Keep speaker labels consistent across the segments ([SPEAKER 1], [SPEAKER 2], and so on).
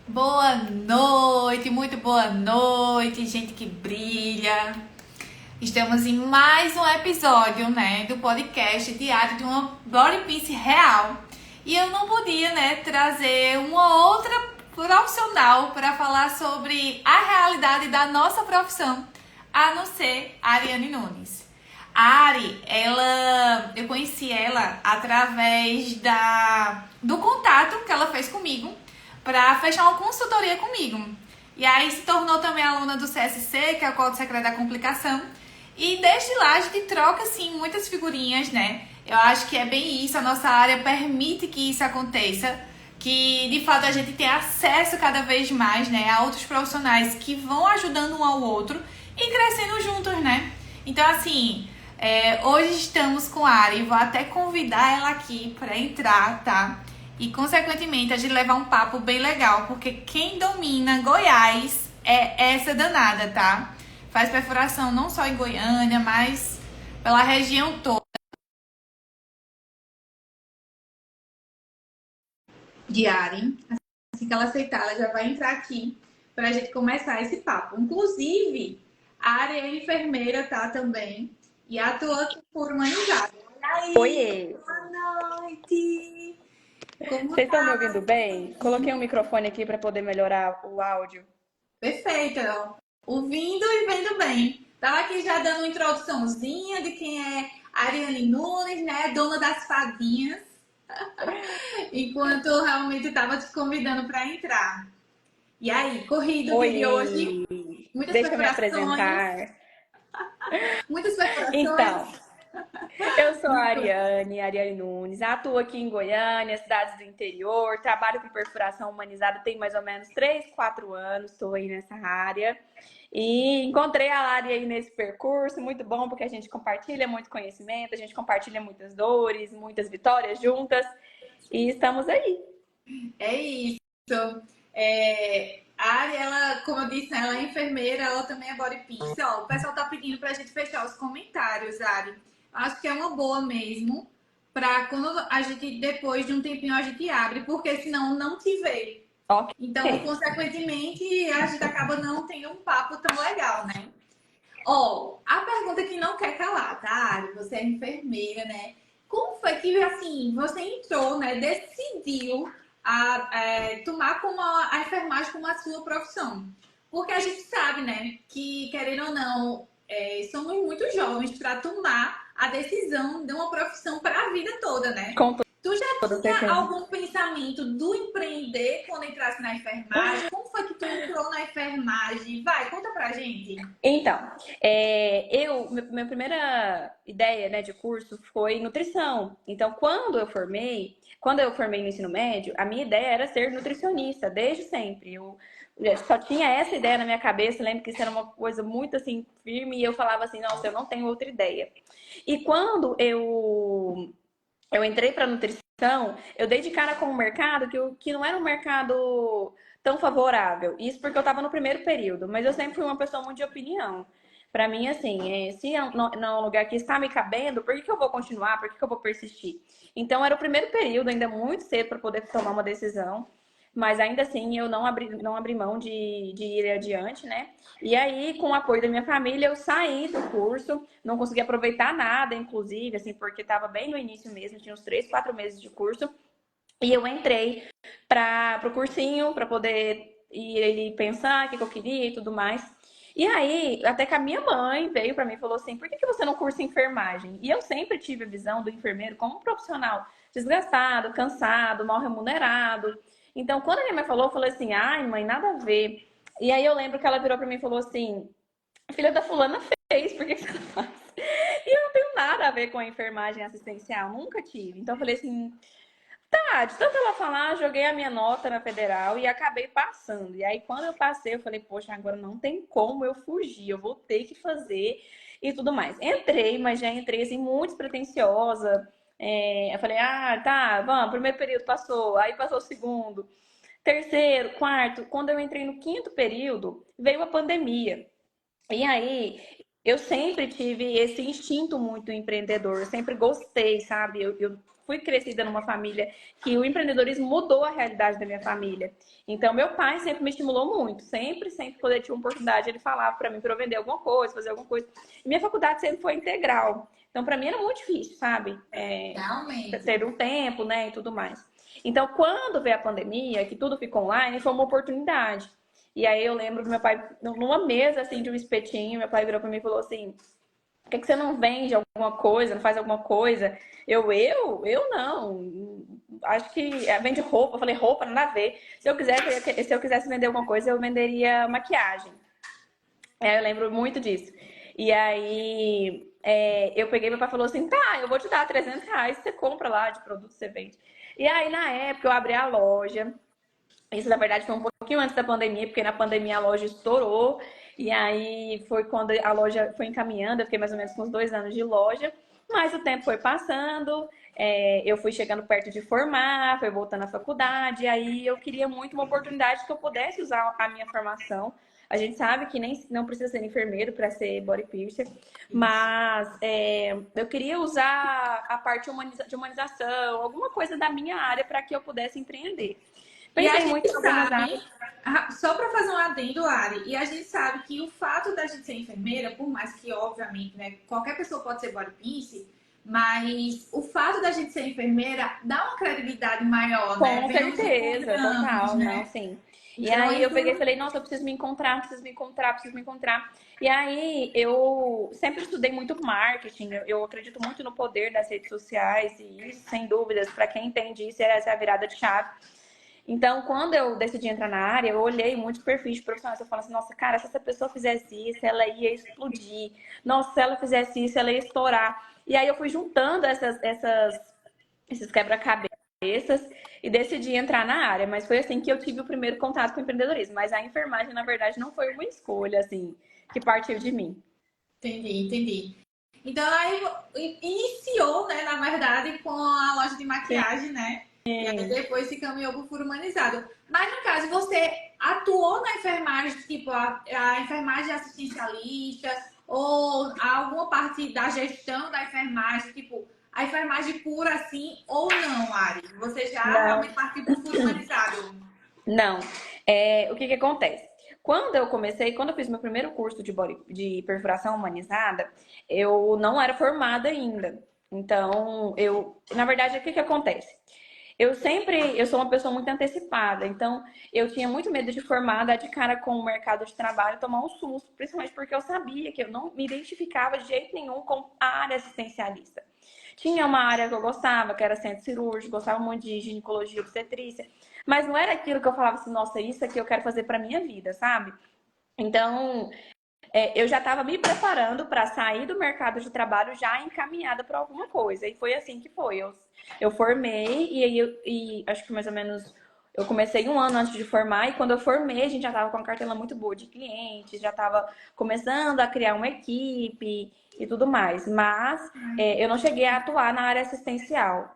[SPEAKER 1] Boa noite, muito boa noite, gente que brilha. Estamos em mais um episódio, né, do podcast diário de uma Body Piece real. E eu não podia, né, trazer uma outra profissional para falar sobre a realidade da nossa profissão, a não ser a Ariane Nunes. A Ari, eu conheci ela através do contato que ela fez comigo para fechar uma consultoria comigo. E aí se tornou também aluna do CSC, que é o Código Secreto da Complicação. E desde lá a gente troca, assim, muitas figurinhas, né? Eu acho que é bem isso, a nossa área permite que isso aconteça, que de fato a gente tem acesso cada vez mais, né, a outros profissionais que vão ajudando um ao outro e crescendo juntos, né? Então, assim, hoje estamos com a Ari, vou até convidar ela aqui para entrar, tá? E, consequentemente, a gente levar um papo bem legal, porque quem domina Goiás é essa danada, tá? Faz perfuração não só em Goiânia, mas pela região toda. De Ari, assim que ela aceitar, ela já vai entrar aqui para a gente começar esse papo. Inclusive, a Ari é enfermeira, tá? Também. E atua por humanidade. E aí,
[SPEAKER 2] Oiê!
[SPEAKER 1] boa noite! Como
[SPEAKER 2] Vocês estão me
[SPEAKER 1] tá?
[SPEAKER 2] ouvindo bem? Coloquei um microfone aqui para poder melhorar o áudio.
[SPEAKER 1] Perfeita, ó. Ouvindo e vendo bem. Tava aqui já dando uma introduçãozinha de quem é Ariane Nunes, né? Dona das fadinhas. Enquanto eu realmente estava te convidando para entrar. E aí, corrido o dia de hoje?
[SPEAKER 2] Oi!
[SPEAKER 1] Muitas
[SPEAKER 2] Deixa eu me
[SPEAKER 1] perfurações.
[SPEAKER 2] apresentar.
[SPEAKER 1] Muitas perfurações.
[SPEAKER 2] Então, eu sou a Ariane Nunes, atuo aqui em Goiânia, cidades do interior, trabalho com perfuração humanizada tem mais ou menos 3, 4 anos, estou aí nessa área. E encontrei a Lari aí nesse percurso, muito bom, porque a gente compartilha muito conhecimento, a gente compartilha muitas dores, muitas vitórias juntas, e estamos aí.
[SPEAKER 1] É isso. A Ari, ela, como eu disse, né, ela é enfermeira, ela também é body peace. Ó, o pessoal tá pedindo pra gente fechar os comentários, Ari. Acho que é uma boa mesmo, pra quando a gente, depois de um tempinho, a gente abre, porque senão não te vê.
[SPEAKER 2] Ok.
[SPEAKER 1] Então, consequentemente, a gente acaba não tendo um papo tão legal, né? Ó, a pergunta que não quer calar, tá, Ari? Você é enfermeira, né? Como foi que, assim, você entrou, né? Decidiu tomar como a enfermagem como a sua profissão? Porque a gente sabe, né, que, querendo ou não, somos muito jovens para tomar a decisão de uma profissão para a vida toda, né?
[SPEAKER 2] Com
[SPEAKER 1] Tu já
[SPEAKER 2] toda
[SPEAKER 1] tinha
[SPEAKER 2] certeza.
[SPEAKER 1] algum pensamento do empreender quando entrasse na enfermagem? Como foi que tu entrou na enfermagem? Vai, conta pra gente.
[SPEAKER 2] Então, minha primeira ideia, né, de curso foi nutrição. Então, quando eu formei no ensino médio, a minha ideia era ser nutricionista, desde sempre. Eu só tinha essa ideia na minha cabeça, lembro que isso era uma coisa muito assim firme e eu falava assim, nossa, eu não tenho outra ideia. E quando eu entrei para nutrição, eu dei de cara com um mercado que não era um mercado tão favorável. Isso porque eu estava no primeiro período, mas eu sempre fui uma pessoa muito de opinião. Para mim, assim, se não é um lugar que está me cabendo, por que eu vou continuar? Por que eu vou persistir? Então, era o primeiro período, ainda muito cedo para poder tomar uma decisão. Mas ainda assim, eu não abri mão de ir adiante, né? E aí, com o apoio da minha família, eu saí do curso, não consegui aproveitar nada, inclusive, assim, porque estava bem no início mesmo, tinha uns 3, 4 meses de curso. E eu entrei para o cursinho, para poder ir pensar o que eu queria e tudo mais. E aí, até que a minha mãe veio para mim e falou assim: por que você não cursa enfermagem? E eu sempre tive a visão do enfermeiro como um profissional desgastado, cansado, mal remunerado. Então, quando a minha mãe falou, eu falei assim: ai, mãe, nada a ver. E aí eu lembro que ela virou para mim e falou assim: filha da fulana fez, por que você não faz? E eu não tenho nada a ver com a enfermagem assistencial, nunca tive. Então eu falei assim, tá, de tanto ela falar, joguei a minha nota na federal e acabei passando. E aí quando eu passei, eu falei, poxa, agora não tem como eu fugir, eu vou ter que fazer e tudo mais. Entrei, mas já entrei assim, muito despretensiosa. Eu falei, ah, tá, vamos, primeiro período passou, aí passou o segundo, terceiro, quarto. Quando eu entrei no quinto período, veio a pandemia. E aí, eu sempre tive esse instinto muito empreendedor, eu sempre gostei, sabe? Eu fui crescida numa família que o empreendedorismo mudou a realidade da minha família. Então, meu pai sempre me estimulou muito. Sempre, sempre, quando ele tinha uma oportunidade, ele falava para mim para eu vender alguma coisa, fazer alguma coisa. E minha faculdade sempre foi integral. Então, para mim era muito difícil, sabe?
[SPEAKER 1] Realmente.
[SPEAKER 2] Ter um tempo, né, e tudo mais. Então, quando veio a pandemia, que tudo ficou online, foi uma oportunidade. E aí eu lembro que meu pai, numa mesa assim de um espetinho, meu pai virou para mim e falou assim: por que você não vende alguma coisa, não faz alguma coisa? Eu não. Acho que vende roupa. Eu falei, roupa, nada a ver. Se eu quisesse vender alguma coisa, eu venderia maquiagem. Eu lembro muito disso. E aí eu peguei, meu pai falou assim: tá, eu vou te dar R$ 300, você compra lá de produto, você vende. E aí, na época, eu abri a loja. Isso, na verdade, foi um pouquinho antes da pandemia, porque na pandemia a loja estourou. E aí foi quando a loja foi encaminhando. Eu fiquei mais ou menos com uns 2 anos de loja. Mas o tempo foi passando. Eu fui chegando perto de formar, foi voltando à faculdade. E aí eu queria muito uma oportunidade que eu pudesse usar a minha formação. A gente sabe que nem não precisa ser enfermeiro para ser body piercer, mas eu queria usar a parte de humanização, alguma coisa da minha área para que eu pudesse empreender.
[SPEAKER 1] E a
[SPEAKER 2] Pensei
[SPEAKER 1] gente
[SPEAKER 2] muito em algumas
[SPEAKER 1] sabe,
[SPEAKER 2] áreas.
[SPEAKER 1] só para fazer um adendo, Ari, e a gente sabe que o fato da gente ser enfermeira, por mais que, obviamente, né, qualquer pessoa pode ser body piercing, mas o fato da gente ser enfermeira dá uma credibilidade maior, né?
[SPEAKER 2] Com
[SPEAKER 1] Vem os
[SPEAKER 2] certeza,
[SPEAKER 1] anos,
[SPEAKER 2] total, não,
[SPEAKER 1] né?
[SPEAKER 2] sim. E
[SPEAKER 1] Então,
[SPEAKER 2] aí eu
[SPEAKER 1] isso
[SPEAKER 2] peguei e falei, nossa, eu preciso me encontrar, preciso me encontrar, preciso me encontrar. E aí eu sempre estudei muito marketing, eu acredito muito no poder das redes sociais, e isso, sem dúvidas, para quem entende isso, essa é a virada de chave. Então, quando eu decidi entrar na área, eu olhei muitos perfis de profissionais. Eu falei assim, nossa, cara, se essa pessoa fizesse isso, ela ia explodir. Nossa, se ela fizesse isso, ela ia estourar. E aí eu fui juntando esses quebra-cabeças e decidi entrar na área. Mas foi assim que eu tive o primeiro contato com o empreendedorismo. Mas a enfermagem, na verdade, não foi uma escolha, assim, que partiu de mim.
[SPEAKER 1] entendi. Então, aí iniciou, né, na verdade, com a loja de maquiagem, né? E aí
[SPEAKER 2] Sim.
[SPEAKER 1] depois se caminhou para o furo humanizado. Mas no caso, você atuou na enfermagem, tipo a enfermagem assistencialista, ou alguma parte da gestão da enfermagem, tipo a enfermagem pura assim, ou não, Ari? Você já
[SPEAKER 2] Não,
[SPEAKER 1] realmente partiu para o furo humanizado?
[SPEAKER 2] não. O que que acontece? Quando eu fiz meu primeiro curso de perfuração humanizada, eu não era formada ainda. Então, na verdade, o que que acontece? Eu sou uma pessoa muito antecipada, então eu tinha muito medo de formar, dar de cara com o mercado de trabalho, tomar um susto, principalmente porque eu sabia que eu não me identificava de jeito nenhum com a área assistencialista. Tinha uma área que eu gostava, que era centro cirúrgico, gostava muito de ginecologia, obstetrícia, mas não era aquilo que eu falava assim, nossa, isso aqui eu quero fazer para minha vida, sabe? Então, eu já estava me preparando para sair do mercado de trabalho já encaminhada para alguma coisa. E foi assim que foi. Eu formei e aí acho que mais ou menos eu comecei um ano antes de formar e quando eu formei a gente já estava com uma cartela muito boa de clientes, já estava começando a criar uma equipe e tudo mais. Mas eu não cheguei a atuar na área assistencial.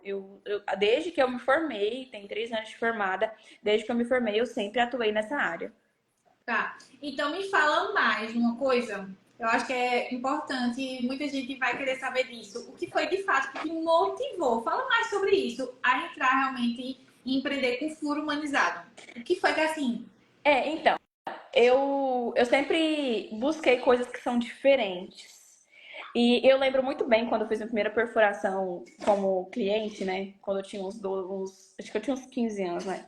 [SPEAKER 2] Desde que eu me formei, tem 3 anos de formada, desde que eu me formei eu sempre atuei nessa área.
[SPEAKER 1] Tá. Então me fala mais uma coisa. Eu acho que é importante e muita gente vai querer saber disso. O que foi de fato que te motivou? Fala mais sobre isso, a entrar realmente e empreender com furo humanizado. O que foi que assim?
[SPEAKER 2] Então, eu sempre busquei coisas que são diferentes. E eu lembro muito bem quando eu fiz minha primeira perfuração como cliente, né? Quando eu tinha acho que eu tinha uns 15 anos, né?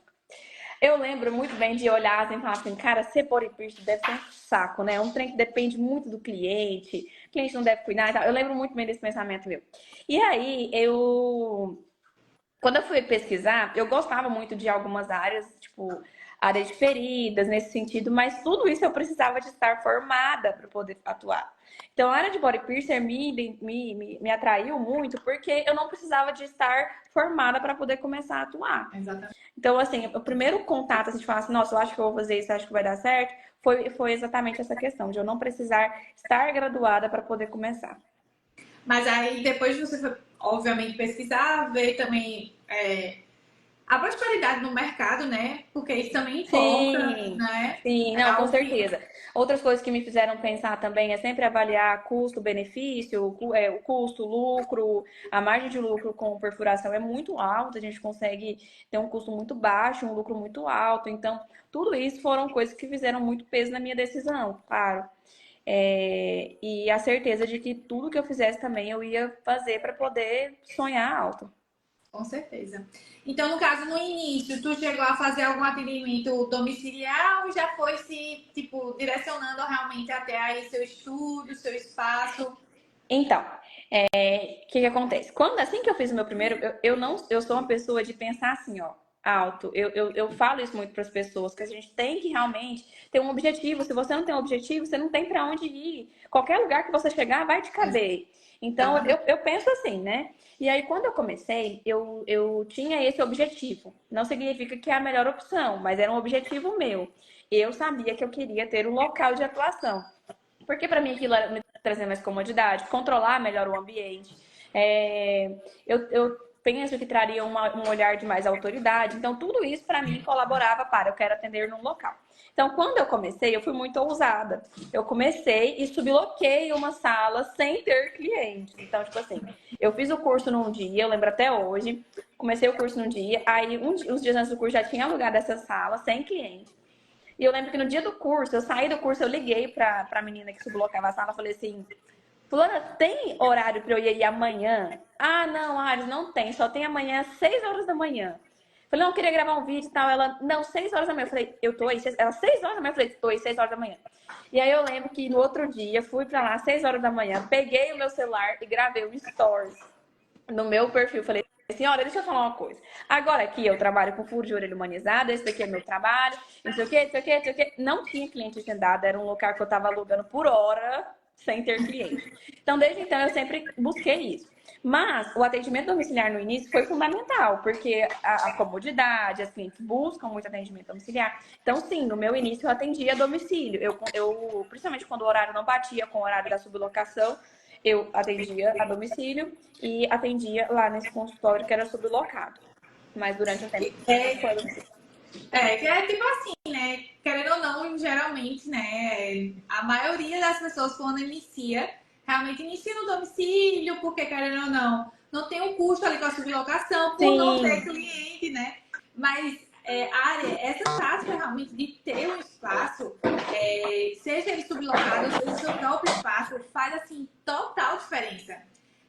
[SPEAKER 2] Eu lembro muito bem de olhar assim, e falar assim, cara, ser body piercing deve ser um saco, né? É um trem que depende muito do cliente, o cliente não deve cuidar e tal. Eu lembro muito bem desse pensamento meu. E aí, quando eu fui pesquisar, eu gostava muito de algumas áreas, tipo, área de feridas, nesse sentido, mas tudo isso eu precisava de estar formada para poder atuar. Então, a área de body piercer me atraiu muito porque eu não precisava de estar formada para poder começar a atuar.
[SPEAKER 1] Exatamente.
[SPEAKER 2] Então, assim, o primeiro contato, assim, de falar assim, nossa, eu acho que eu vou fazer isso, acho que vai dar certo, foi exatamente essa questão, de eu não precisar estar graduada para poder começar.
[SPEAKER 1] Mas aí depois você foi, obviamente, pesquisar, ver também a prosperidade no mercado, né? Porque isso também importa,
[SPEAKER 2] Sim,
[SPEAKER 1] né?
[SPEAKER 2] sim,
[SPEAKER 1] É
[SPEAKER 2] não, com
[SPEAKER 1] algo que,
[SPEAKER 2] certeza. Outras coisas que me fizeram pensar também é sempre avaliar custo-benefício, o custo, lucro, a margem de lucro com perfuração é muito alta, a gente consegue ter um custo muito baixo, um lucro muito alto. Então, tudo isso foram coisas que fizeram muito peso na minha decisão, claro. E a certeza de que tudo que eu fizesse também eu ia fazer para poder sonhar alto.
[SPEAKER 1] com certeza. Então, no caso, no início, tu chegou a fazer algum atendimento domiciliar ou já foi se, tipo, direcionando realmente até aí seu estudo, seu espaço?
[SPEAKER 2] Então, o que que acontece? Quando assim que eu fiz o meu primeiro, eu não, eu sou uma pessoa de pensar assim, ó, alto. Eu falo isso muito para as pessoas, que a gente tem que realmente ter um objetivo. Se você não tem um objetivo, você não tem para onde ir. Qualquer lugar que você chegar vai te caber. Então,
[SPEAKER 1] Exatamente.
[SPEAKER 2] eu penso assim, né? E aí, quando eu comecei, eu tinha esse objetivo. Não significa que é a melhor opção, mas era um objetivo meu. Eu sabia que eu queria ter um local de atuação. Porque para mim aquilo me trazia mais comodidade, controlar melhor o ambiente. Eu penso que traria um olhar de mais autoridade. Então, tudo isso para mim colaborava para eu quero atender num local. Então, quando eu comecei, eu fui muito ousada. Eu comecei e subloquei uma sala sem ter clientes. Então, tipo assim, eu fiz o curso num dia, eu lembro até hoje. Comecei o curso num dia, aí uns dias antes do curso já tinha alugado essa sala sem cliente. E eu lembro que no dia do curso, eu saí do curso, eu liguei pra menina que sublocava a sala, falei assim, fulana, tem horário pra eu ir aí amanhã? Ah, não, Ares, não tem, só tem amanhã às 6 horas da manhã. Falei, não, eu queria gravar um vídeo e tal. Ela, não, 6 horas da manhã. Eu falei, eu tô aí, ela, 6 horas da manhã? Eu falei, tô aí, 6 horas da manhã. E aí eu lembro que no outro dia, fui pra lá, 6 horas da manhã, peguei o meu celular e gravei um stories no meu perfil. Falei, senhora, deixa eu falar uma coisa. Agora aqui eu trabalho com furo de orelha humanizada, esse daqui é meu trabalho, não sei o que, não sei o que, não sei o que. Não tinha cliente agendado, era um local que eu tava alugando por hora, sem ter cliente. Então, desde então, eu sempre busquei isso. Mas o atendimento domiciliar no início foi fundamental, porque a comodidade, as clientes buscam muito atendimento domiciliar. Então, sim, no meu início eu atendia a domicílio. Principalmente quando o horário não batia com o horário da sublocação, eu atendia a domicílio e atendia lá nesse consultório que era sublocado. Mas durante um tempo foi a domicílio.
[SPEAKER 1] Que é tipo assim, né? Querendo ou não, geralmente, né? A maioria das pessoas, quando inicia, realmente inicia no domicílio, porque querendo ou não, não tem um custo ali com a sublocação, por não ter
[SPEAKER 2] Sim,
[SPEAKER 1] cliente, né? Mas área, essa tática realmente de ter um espaço, seja ele sublocado, seja seu próprio espaço, faz assim total diferença.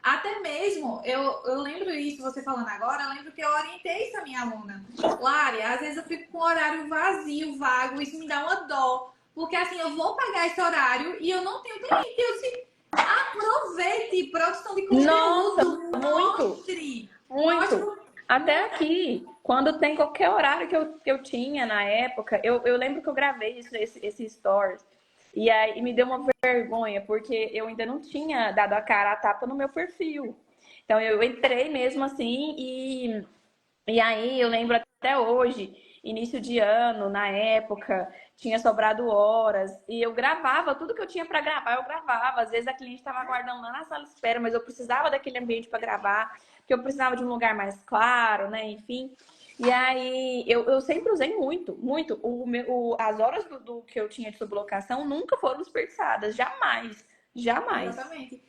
[SPEAKER 1] Até mesmo, eu lembro isso, você falando agora, eu lembro que eu orientei isso à minha aluna. Lari, às vezes eu fico com o horário vazio, vago, isso me dá uma dó. Porque assim, eu vou pagar esse horário e eu não tenho cliente. Eu disse, aproveite, produção de
[SPEAKER 2] nossa,
[SPEAKER 1] conteúdo,
[SPEAKER 2] muito,
[SPEAKER 1] mostre.
[SPEAKER 2] muito.
[SPEAKER 1] Mostre.
[SPEAKER 2] Até aqui, quando tem qualquer horário que eu tinha na época, eu lembro que eu gravei esse stories. E aí me deu uma vergonha, porque eu ainda não tinha dado a cara a tapa no meu perfil. Então eu entrei mesmo assim e aí eu lembro até hoje, início de ano, na época, tinha sobrado horas e eu gravava tudo que eu tinha para gravar, eu gravava. Às vezes a cliente estava aguardando lá na sala de espera, mas eu precisava daquele ambiente para gravar, porque eu precisava de um lugar mais claro, né? Enfim. E aí eu sempre usei muito, muito. As horas do que eu tinha de sublocação nunca foram desperdiçadas, jamais, jamais.
[SPEAKER 1] Exatamente.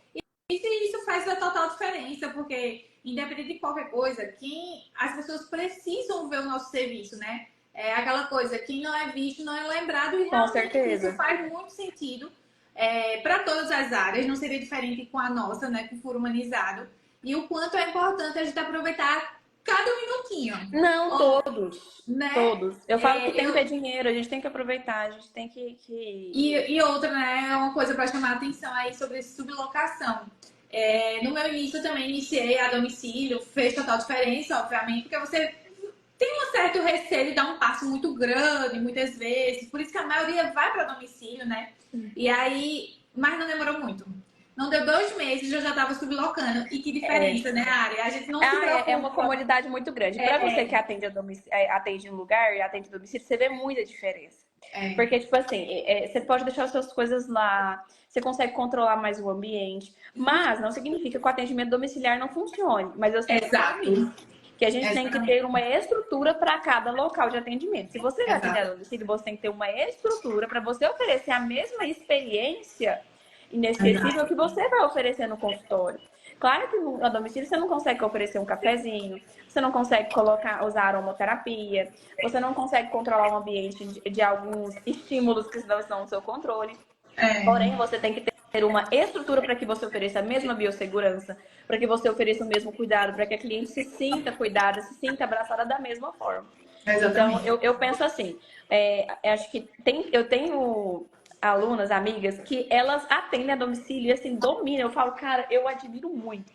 [SPEAKER 1] E isso faz a total diferença, porque independente de qualquer coisa, as pessoas precisam ver o nosso serviço, né? É aquela coisa, quem não é visto não é lembrado, e
[SPEAKER 2] Com
[SPEAKER 1] realmente isso
[SPEAKER 2] certeza.
[SPEAKER 1] faz muito sentido para todas as áreas, não seria diferente com a nossa, né? Com o furo humanizado. E o quanto é importante a gente aproveitar cada minutinho.
[SPEAKER 2] Não, todos.
[SPEAKER 1] Né?
[SPEAKER 2] Todos. Eu falo que tempo é
[SPEAKER 1] Eu,
[SPEAKER 2] dinheiro, a gente tem que aproveitar, a gente tem
[SPEAKER 1] e outra, né, é uma coisa para chamar a atenção aí sobre sublocação. No meu início, eu também iniciei a domicílio, fez total diferença, obviamente, porque você tem um certo receio de dar um passo muito grande, muitas vezes, por isso que a maioria vai para domicílio, né? E aí, mas não demorou muito. Não deu 2 meses, eu já estava sublocando. E que
[SPEAKER 2] É,
[SPEAKER 1] diferença, né, Área? A gente não se
[SPEAKER 2] é uma
[SPEAKER 1] preocupa.
[SPEAKER 2] comodidade muito grande. Para você que atende atende em lugar e atende em domicílio, você vê muita diferença.
[SPEAKER 1] É,
[SPEAKER 2] Porque, tipo assim, você pode deixar as suas coisas lá, você consegue controlar mais o ambiente, mas não significa que o atendimento domiciliar não funcione. Mas eu sempre falo
[SPEAKER 1] exato.
[SPEAKER 2] isso. que a gente tem que
[SPEAKER 1] Exatamente.
[SPEAKER 2] ter uma estrutura para cada local de atendimento. Se você vai atender a
[SPEAKER 1] Exato.
[SPEAKER 2] domicílio, você tem que ter uma estrutura para você oferecer a mesma experiência inesquecível
[SPEAKER 1] Exato.
[SPEAKER 2] que você vai oferecer no consultório. Claro que a domicílio você não consegue oferecer um cafezinho, você não consegue usar aromaterapia, você não consegue controlar o ambiente de alguns estímulos que não estão no seu controle. Porém,
[SPEAKER 1] É,
[SPEAKER 2] você tem que ter uma estrutura para que você ofereça a mesma biossegurança, para que você ofereça o mesmo cuidado, para que a cliente se sinta cuidada, se sinta abraçada da mesma forma. Então,
[SPEAKER 1] exatamente.
[SPEAKER 2] eu penso assim, acho que eu tenho alunas, amigas, que elas atendem a domicílio e assim, dominam. Eu falo, cara, eu admiro muito.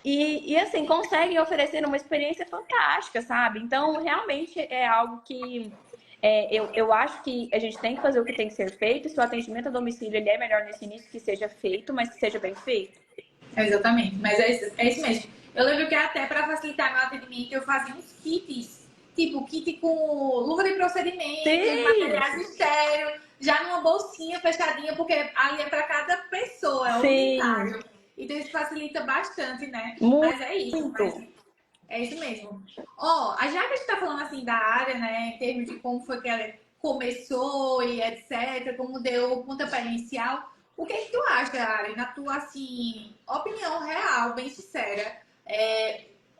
[SPEAKER 2] E assim, conseguem oferecer uma experiência fantástica, sabe? Então, realmente é algo que eu acho que a gente tem que fazer o que tem que ser feito. Se o atendimento a domicílio ele é melhor nesse início, que seja feito, mas que seja bem feito.
[SPEAKER 1] Exatamente, mas é isso mesmo. Eu lembro que até para facilitar meu atendimento, eu fazia uns kits, tipo kit com luva de procedimento,
[SPEAKER 2] Sim,
[SPEAKER 1] materiais estéreo, já numa bolsinha fechadinha, porque ali é para cada pessoa, é
[SPEAKER 2] sim,
[SPEAKER 1] unitário. Então isso facilita bastante, né? Mas é isso, mas
[SPEAKER 2] muito.
[SPEAKER 1] é isso mesmo. Ó, já que a gente tá falando assim da área, né, em termos de como foi que ela começou e etc, como deu o pontapé inicial, o que é que tu acha, Ari, na tua, assim, opinião real, bem sincera,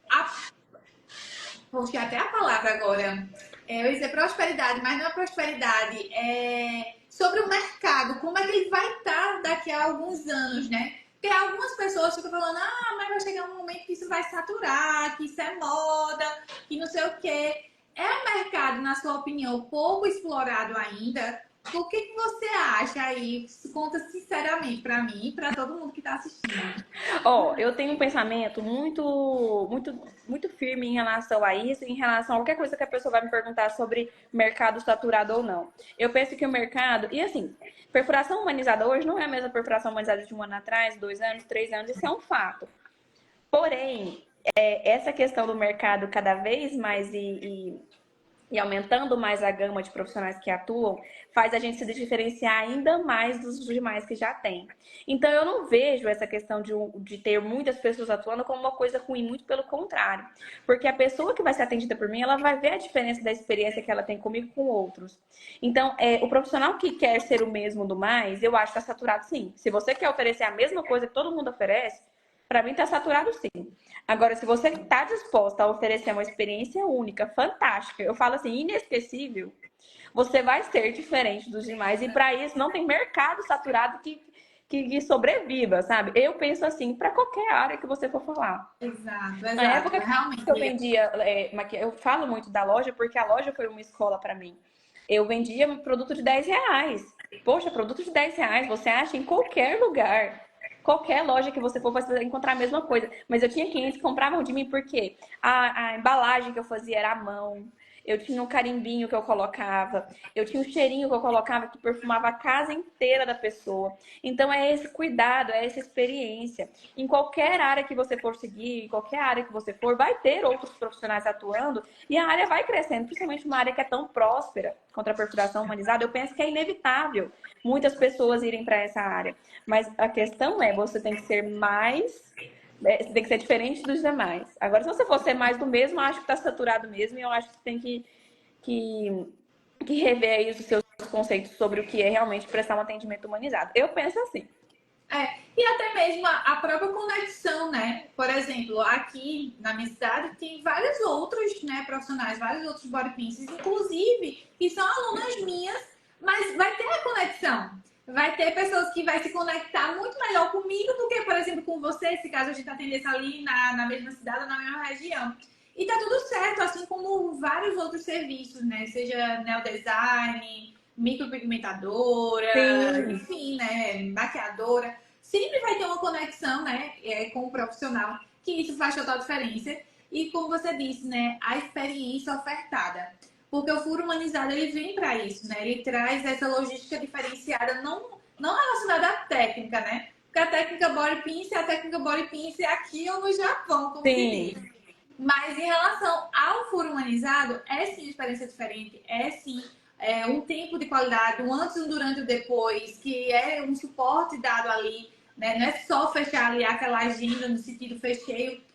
[SPEAKER 1] a, vou tirar até a palavra agora, eu ia dizer prosperidade, mas não é prosperidade, é sobre o mercado, como é que ele vai estar daqui a alguns anos, né? Porque algumas pessoas ficam falando, mas vai chegar um momento que isso vai saturar, que isso é moda, que não sei o quê. É um mercado, na sua opinião, pouco explorado ainda? O que, que você acha aí? Conta sinceramente para mim e para todo mundo que está assistindo.
[SPEAKER 2] Ó, eu tenho um pensamento muito firme em relação a isso, em relação a qualquer coisa que a pessoa vai me perguntar sobre mercado saturado ou não. Eu penso que o mercado, e assim, perfuração humanizada hoje não é a mesma perfuração humanizada de um ano atrás, 2 anos, 3 anos, isso é um fato. Porém, essa questão do mercado cada vez mais e aumentando mais a gama de profissionais que atuam, faz a gente se diferenciar ainda mais dos demais que já tem. Então, eu não vejo essa questão de ter muitas pessoas atuando como uma coisa ruim, muito pelo contrário. Porque a pessoa que vai ser atendida por mim, ela vai ver a diferença da experiência que ela tem comigo e com outros. Então, o profissional que quer ser o mesmo do mais, eu acho que está saturado sim. Se você quer oferecer a mesma coisa que todo mundo oferece, para mim está saturado sim. Agora, se você está disposta a oferecer uma experiência única, fantástica, eu falo assim, inesquecível, você vai ser diferente dos demais. E para isso não tem mercado saturado que sobreviva, sabe? Eu penso assim, para qualquer área que você for falar.
[SPEAKER 1] Exato,
[SPEAKER 2] Na
[SPEAKER 1] exato.
[SPEAKER 2] época que eu
[SPEAKER 1] Realmente.
[SPEAKER 2] vendia, eu falo muito da loja porque a loja foi uma escola para mim. Eu vendia um produto de R$ 10. Poxa, produto de R$ 10 você acha em qualquer lugar. Qualquer loja que você for, você vai encontrar a mesma coisa. Mas eu tinha clientes que compravam de mim porque a embalagem que eu fazia era à mão. Eu tinha um carimbinho que eu colocava. Eu tinha um cheirinho que eu colocava que perfumava a casa inteira da pessoa. Então é esse cuidado, é essa experiência. Em qualquer área que você for seguir, em qualquer área que você for, vai ter outros profissionais atuando e a área vai crescendo, principalmente uma área que é tão próspera contra a perfuração humanizada. Eu penso que é inevitável muitas pessoas irem para essa área. Mas a questão é, você tem que ser mais. Você tem que ser diferente dos demais. Agora, se você for ser mais do mesmo, eu acho que está saturado mesmo e eu acho que você tem que, que rever aí os seus conceitos sobre o que é realmente prestar um atendimento humanizado. Eu penso assim.
[SPEAKER 1] E até mesmo a própria conexão, né? Por exemplo, aqui na minha cidade tem vários outros, né, profissionais, vários outros body pinches, inclusive, que são alunas minhas, mas vai ter a conexão. Vai ter pessoas que vai se conectar muito melhor comigo do que, por exemplo, com você, se caso a gente atendesse ali na mesma cidade ou na mesma região. E tá tudo certo, assim como vários outros serviços, né? Seja neodesign, micropigmentadora,
[SPEAKER 2] Sim,
[SPEAKER 1] enfim, né? Maquiadora. Sempre vai ter uma conexão, né? Com o profissional, que isso faz total diferença. E como você disse, né? A experiência ofertada. Porque o furo humanizado, ele vem para isso, né? Ele traz essa logística diferenciada, não relacionada à técnica, né? Porque a técnica body pince, a técnica body pince é aqui ou no Japão, como se
[SPEAKER 2] sim.
[SPEAKER 1] diz. Mas em relação ao furo humanizado, é sim uma experiência diferente, é sim um tempo de qualidade, um antes, um durante e um depois, que é um suporte dado ali, né? Não é só fechar ali aquela agenda no sentido fechei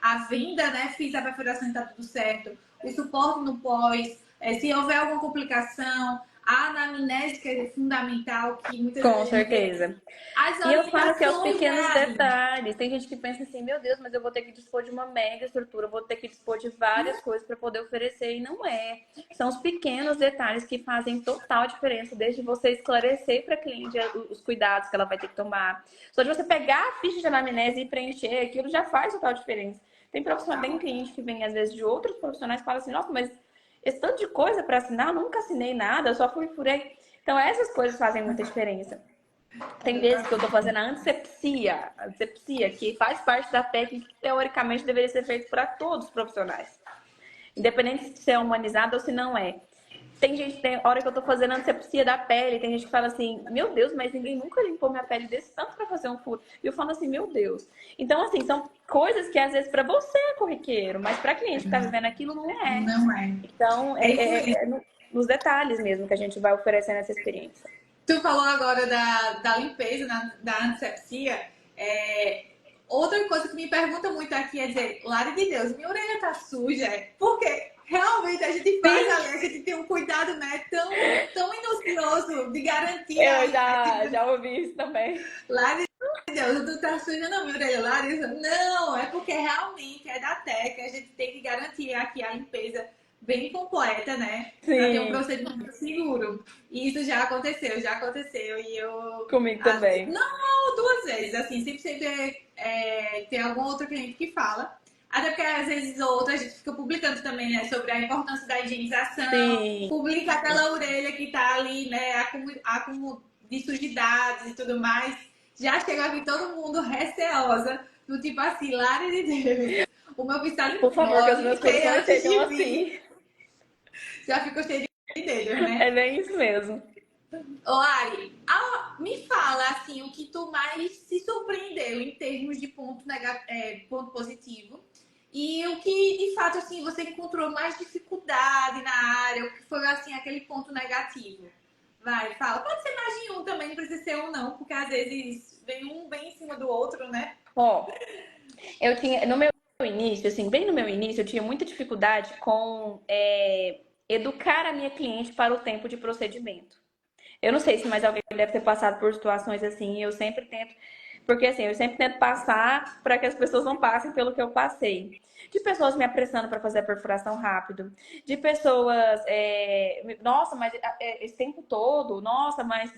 [SPEAKER 1] a venda, né? Fiz a perfuração e tá tudo certo. O suporte no pós, se houver alguma complicação, a anamnese, que é fundamental, que muitas
[SPEAKER 2] Com
[SPEAKER 1] vezes a gente...
[SPEAKER 2] certeza.
[SPEAKER 1] As
[SPEAKER 2] E eu falo que é os
[SPEAKER 1] orientações, né,
[SPEAKER 2] pequenos
[SPEAKER 1] Aline?
[SPEAKER 2] detalhes. Tem gente que pensa assim, meu Deus, mas eu vou ter que dispor de uma mega estrutura, vou ter que dispor de várias coisas para poder oferecer. E não é. São os pequenos detalhes que fazem total diferença, desde você esclarecer para a cliente os cuidados que ela vai ter que tomar. Só de você pegar a ficha de anamnese e preencher, aquilo já faz total diferença. Tem profissional, tem cliente que vem, às vezes, de outros profissionais e fala assim, nossa, mas esse tanto de coisa para assinar, eu nunca assinei nada, eu só furei. Então, essas coisas fazem muita diferença. Tem vezes que eu tô fazendo a antisepsia, que faz parte da técnica que teoricamente deveria ser feita para todos os profissionais. Independente se é humanizado ou se não é. Tem gente, tem hora que eu tô fazendo antisepsia da pele, tem gente que fala assim, meu Deus, mas ninguém nunca limpou minha pele desse tanto para fazer um furo. E eu falo assim, meu Deus. Então, assim, são coisas que às vezes para você é corriqueiro, mas para cliente que tá vivendo aquilo não é.
[SPEAKER 1] Não é.
[SPEAKER 2] Então,
[SPEAKER 1] É isso mesmo.
[SPEAKER 2] nos detalhes mesmo que a gente vai oferecendo essa experiência.
[SPEAKER 1] Tu falou agora da limpeza, da antisepsia. Outra coisa que me pergunta muito aqui é dizer, Lara de Deus, minha orelha tá suja? Porque realmente a gente faz ali, a gente tem um cuidado, né, tão minucioso de garantir a...
[SPEAKER 2] Eu já ouvi isso também.
[SPEAKER 1] Lara de Deus, tu tá suja não, minha orelha, Larissa? Não, é porque realmente é da técnica, a gente tem que garantir aqui a limpeza bem completa, né? Para ter um
[SPEAKER 2] Sim,
[SPEAKER 1] procedimento seguro. E isso já aconteceu. E eu.
[SPEAKER 2] comigo também.
[SPEAKER 1] Não, duas vezes, assim, sempre tem algum outro cliente que fala. Até porque às vezes outra a gente fica publicando também, né? Sobre a importância da higienização.
[SPEAKER 2] Sim.
[SPEAKER 1] Publica aquela orelha que tá ali, né? Acúmulo de sujidades e tudo mais. Já chega a vir todo mundo receosa. Do tipo assim, Lara de Deus. O meu pincel
[SPEAKER 2] Por favor, que as minhas
[SPEAKER 1] cheio
[SPEAKER 2] coleções
[SPEAKER 1] antes
[SPEAKER 2] sejam
[SPEAKER 1] de vir.
[SPEAKER 2] assim.
[SPEAKER 1] Já ficou cheio de dedos,
[SPEAKER 2] É
[SPEAKER 1] né?
[SPEAKER 2] bem isso mesmo.
[SPEAKER 1] Ô, Ari, me fala assim, o que tu mais se surpreendeu em termos de ponto positivo e o que de fato assim você encontrou mais dificuldade na área, o que foi assim aquele ponto negativo. Vai, fala. Pode ser mais de um também, não precisa ser um não, porque às vezes vem um bem em cima do outro, né?
[SPEAKER 2] Ó, eu tinha, no meu início, assim, bem no meu início, eu tinha muita dificuldade com educar a minha cliente para o tempo de procedimento. Eu não sei se mais alguém deve ter passado por situações assim, eu sempre tento, porque assim, eu sempre tento passar para que as pessoas não passem pelo que eu passei. De pessoas me apressando para fazer a perfuração rápido, de pessoas, nossa, mas esse tempo todo, nossa, mas,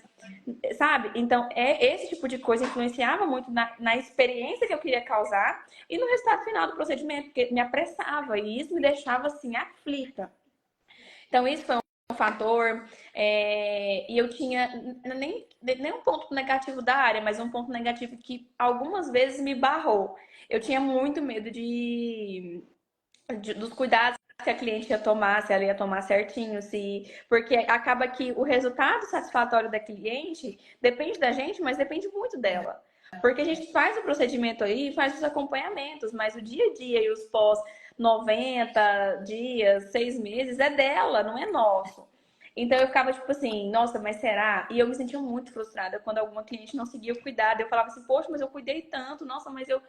[SPEAKER 2] sabe? Então, esse tipo de coisa influenciava muito na experiência que eu queria causar e no resultado final do procedimento, porque me apressava e isso me deixava assim aflita. Então, isso foi um fator. E eu tinha nem um ponto negativo da área, mas um ponto negativo que algumas vezes me barrou. Eu tinha muito medo dos cuidados que a cliente ia tomar, se ela ia tomar certinho, porque acaba que o resultado satisfatório da cliente depende da gente, mas depende muito dela. Porque a gente faz o procedimento aí, faz os acompanhamentos, mas o dia a dia e os pós 90 dias, 6 meses é dela, não é nosso. Então eu ficava tipo assim, nossa, mas será? E eu me sentia muito frustrada quando alguma cliente não seguia o cuidado. Eu falava assim, poxa, mas eu cuidei tanto, nossa, mas eu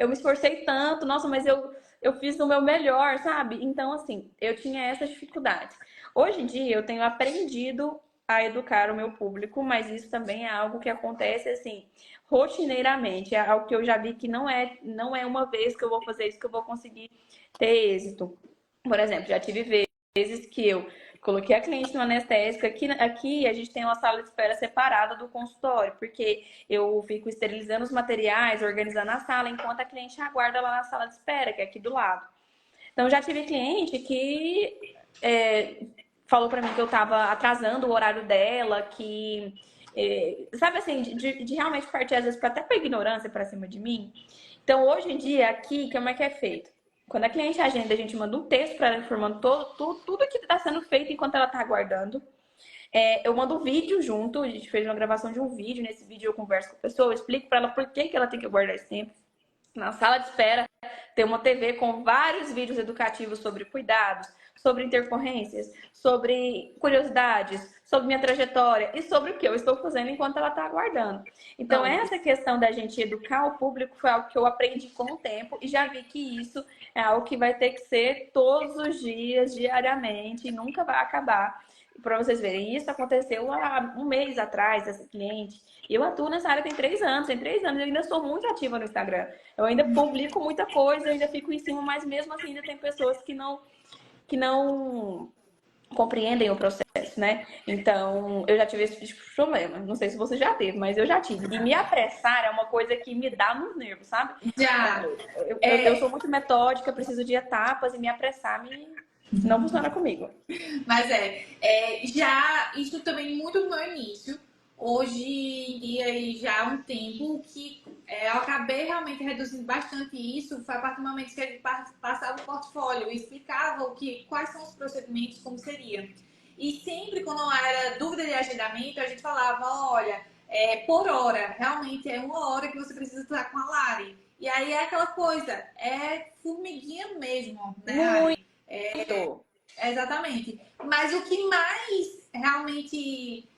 [SPEAKER 2] me esforcei tanto, nossa, mas eu fiz o meu melhor, sabe? Então, assim, eu tinha essas dificuldades. Hoje em dia eu tenho aprendido a educar o meu público, mas isso também é algo que acontece assim, rotineiramente. É algo que eu já vi que não é uma vez que eu vou fazer isso que eu vou conseguir ter êxito. Por exemplo, já tive vezes que eu coloquei a cliente no anestésico. Aqui a gente tem uma sala de espera separada do consultório, porque eu fico esterilizando os materiais, organizando a sala, enquanto a cliente aguarda lá na sala de espera, que é aqui do lado. Então, já tive cliente que falou pra mim que eu tava atrasando o horário dela, que... sabe assim, de realmente partir às vezes até pra ignorância pra cima de mim. Então, hoje em dia, aqui, como é que é feito? Quando a cliente agenda, a gente manda um texto para ela informando tudo que está sendo feito enquanto ela está aguardando. Eu mando um vídeo junto, a gente fez uma gravação de um vídeo. Nesse vídeo eu converso com a pessoa, eu explico para ela por que ela tem que aguardar esse tempo. Na sala de espera tem uma TV com vários vídeos educativos sobre cuidados, sobre intercorrências, sobre curiosidades, sobre minha trajetória e sobre o que eu estou fazendo enquanto ela está aguardando. Então, essa questão da gente educar o público foi algo que eu aprendi com o tempo e já vi que isso é algo que vai ter que ser todos os dias, diariamente, e nunca vai acabar. Para vocês verem, isso aconteceu há um mês atrás, essa cliente. E eu atuo nessa área tem 3 anos, eu ainda sou muito ativa no Instagram. Eu ainda publico muita coisa, eu ainda fico em cima, mas mesmo assim ainda tem pessoas que não compreendem o processo, né? Então, eu já tive esse tipo de problema. Não sei se você já teve, mas eu já tive. E me apressar é uma coisa que me dá nos nervos, sabe?
[SPEAKER 1] Já.
[SPEAKER 2] Eu sou muito metódica, preciso de etapas e me apressar não funciona comigo.
[SPEAKER 1] Mas já isso também muito no meu início. Hoje em dia, e já há um tempo que eu acabei realmente reduzindo bastante isso, foi a partir do momento que a gente passava o portfólio e explicava quais são os procedimentos, como seria. E sempre quando era dúvida de agendamento, a gente falava, olha, por hora, realmente é 1 hora que você precisa estar com a Lari. E aí é aquela coisa, é formiguinha mesmo, né, Lari? Exatamente. Mas o que mais realmente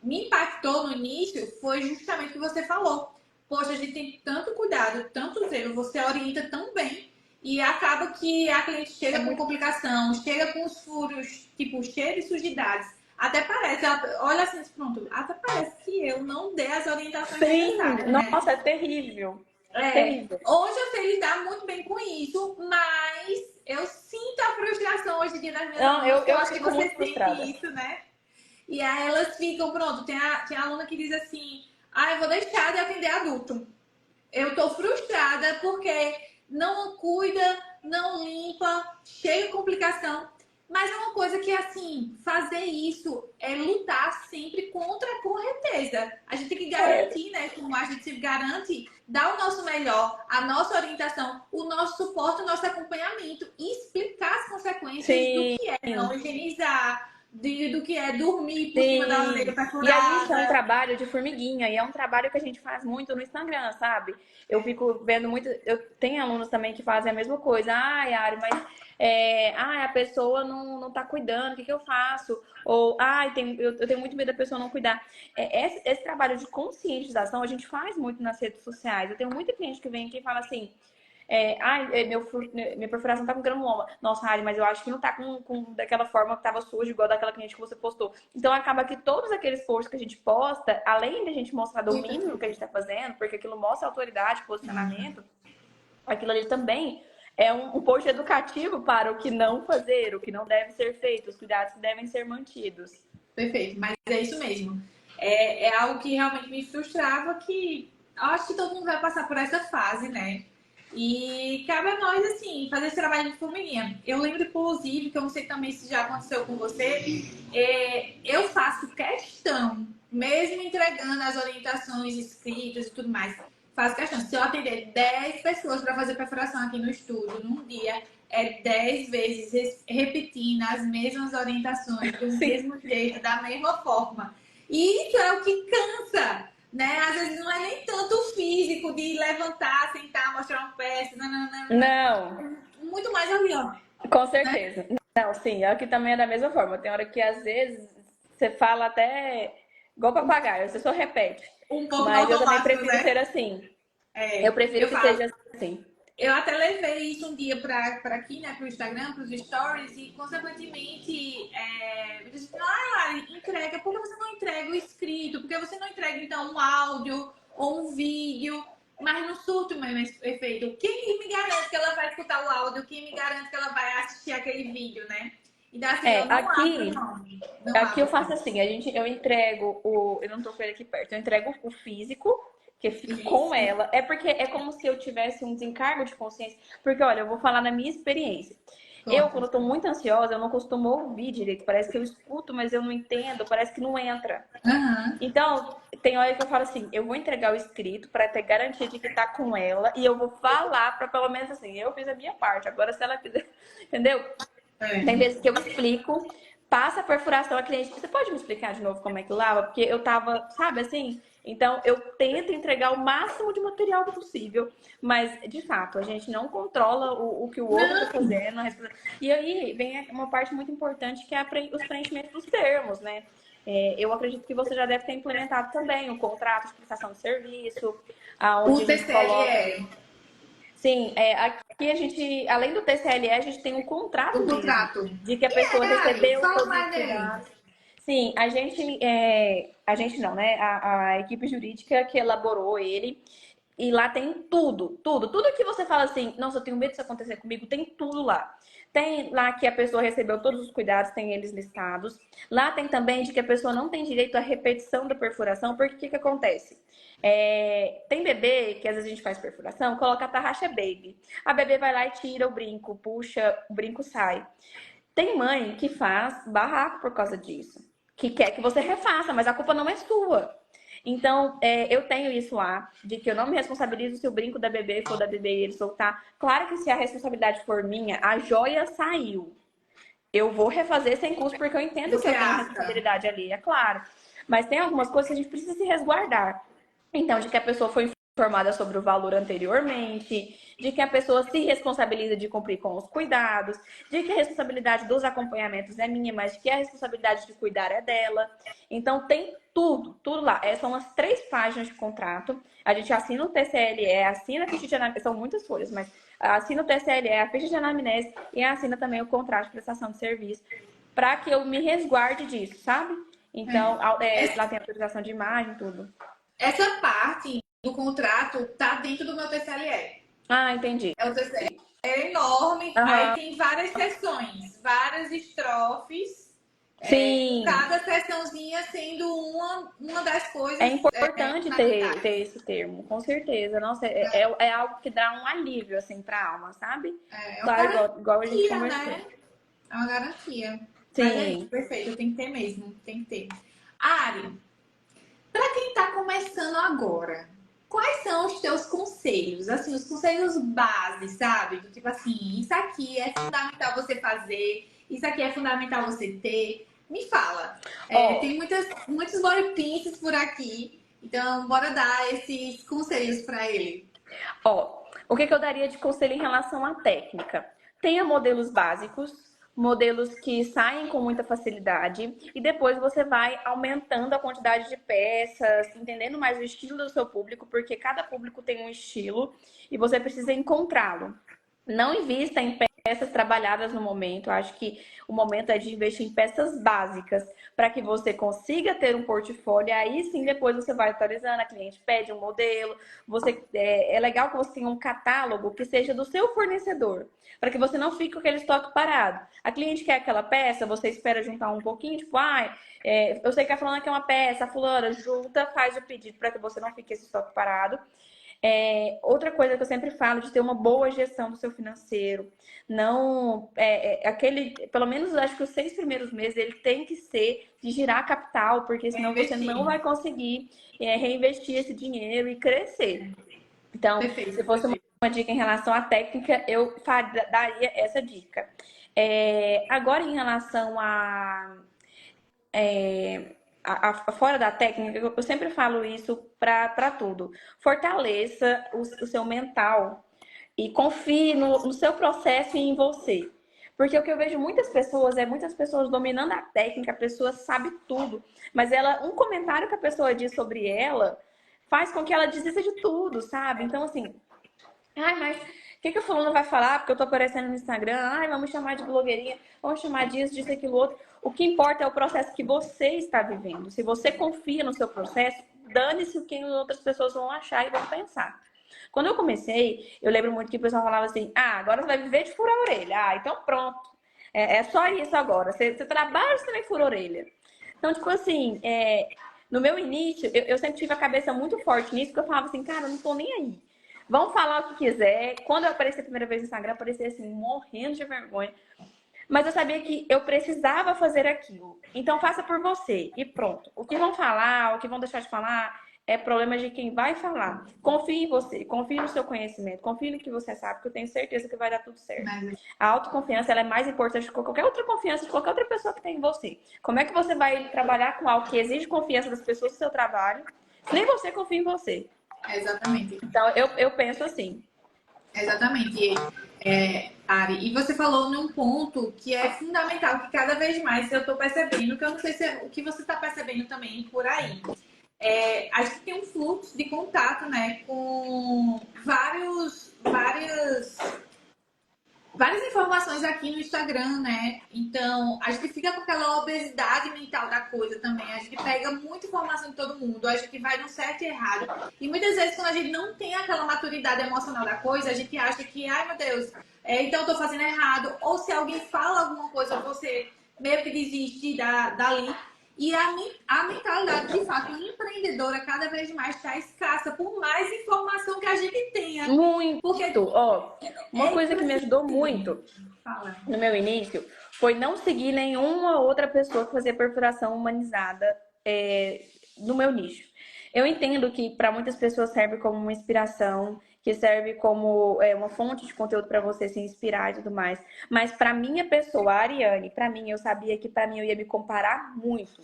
[SPEAKER 1] me impactou no início foi justamente o que você falou. Poxa, a gente tem tanto cuidado, tanto zelo, você orienta tão bem e acaba que a cliente chega com complicação, chega com os furos, tipo, cheio de sujidades. Até parece, olha assim, pronto, até parece que eu não dei as orientações necessárias, né?
[SPEAKER 2] Nossa, é terrível. Terrível.
[SPEAKER 1] Hoje eu sei lidar muito bem com isso, mas eu sinto a frustração hoje em dia das minhas alunas.
[SPEAKER 2] Eu
[SPEAKER 1] acho que
[SPEAKER 2] fico
[SPEAKER 1] você
[SPEAKER 2] muito frustrada.
[SPEAKER 1] sente isso, né? E aí elas ficam, pronto, tem aluna que diz assim, eu vou deixar de atender adulto. Eu tô frustrada porque não cuida, não limpa, cheio de complicação. Mas é uma coisa que, assim, fazer isso é lutar sempre contra a correteza. A gente tem que garantir, né? Como a gente sempre garante, dar o nosso melhor, a nossa orientação, o nosso suporte, o nosso acompanhamento e explicar as consequências do que é não higienizar, do que é dormir por cima da orelha perfurada.
[SPEAKER 2] E aí isso é um trabalho de formiguinha, e é um trabalho que a gente faz muito no Instagram, sabe? Eu fico vendo muito, eu tenho alunos também que fazem a mesma coisa. Ari, mas a pessoa não tá cuidando, o que eu faço? Ou, eu tenho muito medo da pessoa não cuidar. Esse trabalho de conscientização a gente faz muito nas redes sociais. Eu tenho muita cliente que vem aqui e fala assim, minha perfuração tá com granuloma. Nossa, Ari, mas eu acho que não tá com daquela forma que tava sujo, igual daquela cliente que você postou. Então acaba que todos aqueles posts que a gente posta, além de a gente mostrar do mínimo que a gente tá fazendo, porque aquilo mostra autoridade, posicionamento, aquilo ali também é um post educativo para o que não fazer, o que não deve ser feito, os cuidados que devem ser mantidos.
[SPEAKER 1] Perfeito, mas é isso mesmo. É algo que realmente me frustrava, que acho que todo mundo vai passar por essa fase, né? E cabe a nós, assim, fazer esse trabalho de formiguinha. Eu lembro, inclusive, que eu não sei também se já aconteceu com você, eu faço questão, mesmo entregando as orientações escritas e tudo mais, faço questão. Se eu atender 10 pessoas para fazer perfuração aqui no estúdio num dia, 10 vezes repetindo as mesmas orientações, do mesmo jeito, da mesma forma. E isso é o que cansa, né? Às vezes não é nem tanto o físico de levantar, sentar, mostrar um pé,
[SPEAKER 2] não.
[SPEAKER 1] Muito mais ali, ó.
[SPEAKER 2] Com certeza. Né? Não, sim, aqui também é da mesma forma. Tem hora que às vezes você fala até igual papagaio, você só repete.
[SPEAKER 1] Um pouco
[SPEAKER 2] mas eu também prefiro,
[SPEAKER 1] né?
[SPEAKER 2] ser assim. Eu prefiro que seja assim.
[SPEAKER 1] Eu até levei isso um dia para aqui, né, para o Instagram, para os stories, e consequentemente me disse, Lari, entrega, por que você não entrega o escrito? Por que você não entrega, então, um áudio ou um vídeo? Mas não surto o mesmo efeito. Quem me garante que ela vai escutar o áudio? Quem me garante que ela vai assistir aquele vídeo, né? Então, assim, eu não
[SPEAKER 2] aqui eu faço assim, eu entrego eu não tô com ele aqui perto, eu entrego o físico, que fico com ela. É porque é como se eu tivesse um desencargo de consciência. Porque, olha, eu vou falar na minha experiência. Quando eu tô muito ansiosa, eu não costumo ouvir direito. Parece que eu escuto, mas eu não entendo. Parece que não entra. Então, tem hora que eu falo assim, eu vou entregar o escrito para ter garantia de que tá com ela. E eu vou falar para pelo menos assim, eu fiz a minha parte. Agora, se ela quiser... Entendeu? Tem vezes que eu explico passa a perfuração, a cliente, você pode me explicar de novo como é que lava? Porque eu tava, sabe assim? Então, eu tento entregar o máximo de material possível, mas, de fato, a gente não controla o que o outro tá
[SPEAKER 1] Não,
[SPEAKER 2] fazendo. E aí vem uma parte muito importante que é os preenchimentos dos termos, né? Eu acredito que você já deve ter implementado também o contrato de prestação de serviço,
[SPEAKER 1] o
[SPEAKER 2] aonde a gente coloca.
[SPEAKER 1] TCLE,
[SPEAKER 2] Sim, aqui a gente, além do TCLE, a gente tem um
[SPEAKER 1] o
[SPEAKER 2] contrato mesmo,
[SPEAKER 1] contrato.
[SPEAKER 2] de que a
[SPEAKER 1] E
[SPEAKER 2] pessoa
[SPEAKER 1] é, Ari,
[SPEAKER 2] recebeu
[SPEAKER 1] fala
[SPEAKER 2] todos os
[SPEAKER 1] mais dele.
[SPEAKER 2] cuidados. Sim, a gente não, né? A equipe jurídica que elaborou ele, e lá tem tudo, tudo, tudo que você fala assim, nossa, eu tenho medo disso acontecer comigo, tem tudo lá. Tem lá que a pessoa recebeu todos os cuidados, tem eles listados. Lá tem também de que a pessoa não tem direito à repetição da perfuração, porque o que acontece? Tem bebê que às vezes a gente faz perfuração, coloca a tarraxa baby. A bebê vai lá e tira o brinco, puxa, o brinco sai. Tem mãe que faz barraco por causa disso, que quer que você refaça, mas a culpa não é sua. Então, eu tenho isso lá, de que eu não me responsabilizo se o brinco da bebê for da bebê e ele soltar. Claro que se a responsabilidade for minha, a joia saiu. Eu vou refazer sem custo, porque eu entendo que
[SPEAKER 1] Você
[SPEAKER 2] eu tenho
[SPEAKER 1] acha?
[SPEAKER 2] responsabilidade ali, é claro. Mas tem algumas coisas que a gente precisa se resguardar. Então, de que a pessoa foi informada sobre o valor anteriormente, de que a pessoa se responsabiliza de cumprir com os cuidados, de que a responsabilidade dos acompanhamentos é minha, mas de que a responsabilidade de cuidar é dela. Então, tem tudo, tudo lá. São as 3 páginas de contrato. A gente assina o TCLE, assina a ficha de anamnese, são muitas folhas, mas assina o TCLE, a ficha de anamnese e assina também o contrato de prestação de serviço, para que eu me resguarde disso, sabe? Então, lá tem autorização de imagem, tudo.
[SPEAKER 1] Essa parte do contrato tá dentro do meu TCLE.
[SPEAKER 2] Ah, entendi.
[SPEAKER 1] É o TCLE é enorme, aí
[SPEAKER 2] Aham.
[SPEAKER 1] tem várias seções, várias estrofes,
[SPEAKER 2] Sim,
[SPEAKER 1] cada seçãozinha sendo uma das
[SPEAKER 2] é
[SPEAKER 1] coisas
[SPEAKER 2] importante ter
[SPEAKER 1] fundamentais.
[SPEAKER 2] esse termo, com certeza. Nossa, é algo que dá um alívio, assim, pra alma, sabe?
[SPEAKER 1] É uma
[SPEAKER 2] Claro, igual a gente
[SPEAKER 1] garantia,
[SPEAKER 2] conversou.
[SPEAKER 1] né? É uma garantia. Mas é isso,
[SPEAKER 2] Sim.
[SPEAKER 1] perfeito, tem que ter mesmo, tem que ter. Ari, para quem está começando agora, quais são os teus conselhos? Assim, os conselhos básicos, sabe? Do tipo assim, isso aqui é fundamental você fazer, isso aqui é fundamental você ter. Me fala.
[SPEAKER 2] Ó,
[SPEAKER 1] Tem muitos body pieces por aqui, então bora dar esses conselhos para ele.
[SPEAKER 2] o que eu daria de conselho em relação à técnica? Tenha modelos básicos, modelos que saem com muita facilidade, e depois você vai aumentando a quantidade de peças, entendendo mais o estilo do seu público, porque cada público tem um estilo e você precisa encontrá-lo. Não invista em peças trabalhadas no momento. Eu acho que o momento é de investir em peças básicas para que você consiga ter um portfólio. E aí sim, depois você vai atualizando. A cliente pede um modelo. É legal que você tenha um catálogo que seja do seu fornecedor, para que você não fique com aquele estoque parado. A cliente quer aquela peça, você espera juntar um pouquinho, tipo, eu sei que a fulana quer uma peça, a fulana junta, faz o pedido para que você não fique esse estoque parado. Outra coisa que eu sempre falo de ter uma boa gestão do seu financeiro. Não, pelo menos acho que os 6 primeiros meses ele tem que ser de girar capital, porque senão você não
[SPEAKER 1] Investir.
[SPEAKER 2] vai conseguir reinvestir esse dinheiro e crescer. Então, se
[SPEAKER 1] Perfeito,
[SPEAKER 2] fosse
[SPEAKER 1] perfeito.
[SPEAKER 2] uma dica em relação à técnica, eu daria essa dica. Agora, em relação fora da técnica, eu sempre falo isso para tudo. Fortaleça o seu mental e confie no seu processo e em você. Porque o que eu vejo muitas pessoas dominando a técnica, a pessoa sabe tudo, mas um comentário que a pessoa diz sobre ela faz com que ela desista de tudo, sabe? Então, assim, mas o que o fulano vai falar? Porque eu tô aparecendo no Instagram. Vamos chamar de blogueirinha, vamos chamar disso, aquilo, outro. O que importa é o processo que você está vivendo. Se você confia no seu processo, dane-se o que outras pessoas vão achar e vão pensar. Quando eu comecei, eu lembro muito que o pessoal falava assim: agora você vai viver de furar a orelha. Então pronto. É só isso agora. Você trabalha, você também fura a orelha. Então, tipo assim, no meu início, eu sempre tive a cabeça muito forte nisso, porque eu falava assim, cara, eu não tô nem aí. Vão falar o que quiser. Quando eu apareci a primeira vez no Instagram, eu apareci assim, morrendo de vergonha. Mas eu sabia que eu precisava fazer aquilo. Então faça por você e pronto. O que vão falar, o que vão deixar de falar, é problema de quem vai falar. Confie em você, confie no seu conhecimento, confie no que você sabe, que eu tenho certeza que vai dar tudo certo. A autoconfiança, ela é mais importante que qualquer outra confiança de qualquer outra pessoa que tem em você. Como é que você vai trabalhar com algo que exige confiança das pessoas do seu trabalho, se nem você confia em você?
[SPEAKER 1] Exatamente.
[SPEAKER 2] Então, eu penso assim.
[SPEAKER 1] Exatamente, Ari. E você falou num ponto que é fundamental, que cada vez mais eu estou percebendo, que eu não sei se é o que você está percebendo também por aí. A gente tem um fluxo de contato, né, com várias informações aqui no Instagram, né? Então, a gente fica com aquela obesidade mental da coisa também. A gente pega muita informação de todo mundo, a gente vai no certo e errado. E muitas vezes, quando a gente não tem aquela maturidade emocional da coisa, a gente acha que, ai meu Deus, então eu tô fazendo errado. Ou se alguém fala alguma coisa, você meio que desiste dali. E a mentalidade, de fato, empreendedora cada vez mais está escassa, por mais informação que a gente tenha.
[SPEAKER 2] Muito!
[SPEAKER 1] Porque
[SPEAKER 2] Ó, uma coisa que me ajudou muito
[SPEAKER 1] Fala.
[SPEAKER 2] no meu início foi não seguir nenhuma outra pessoa que fazia perfuração humanizada no meu nicho. Eu entendo que para muitas pessoas serve como uma inspiração, que serve como uma fonte de conteúdo para você se inspirar e tudo mais. Mas para minha pessoa, a Ariane, para mim, eu sabia que para mim eu ia me comparar muito.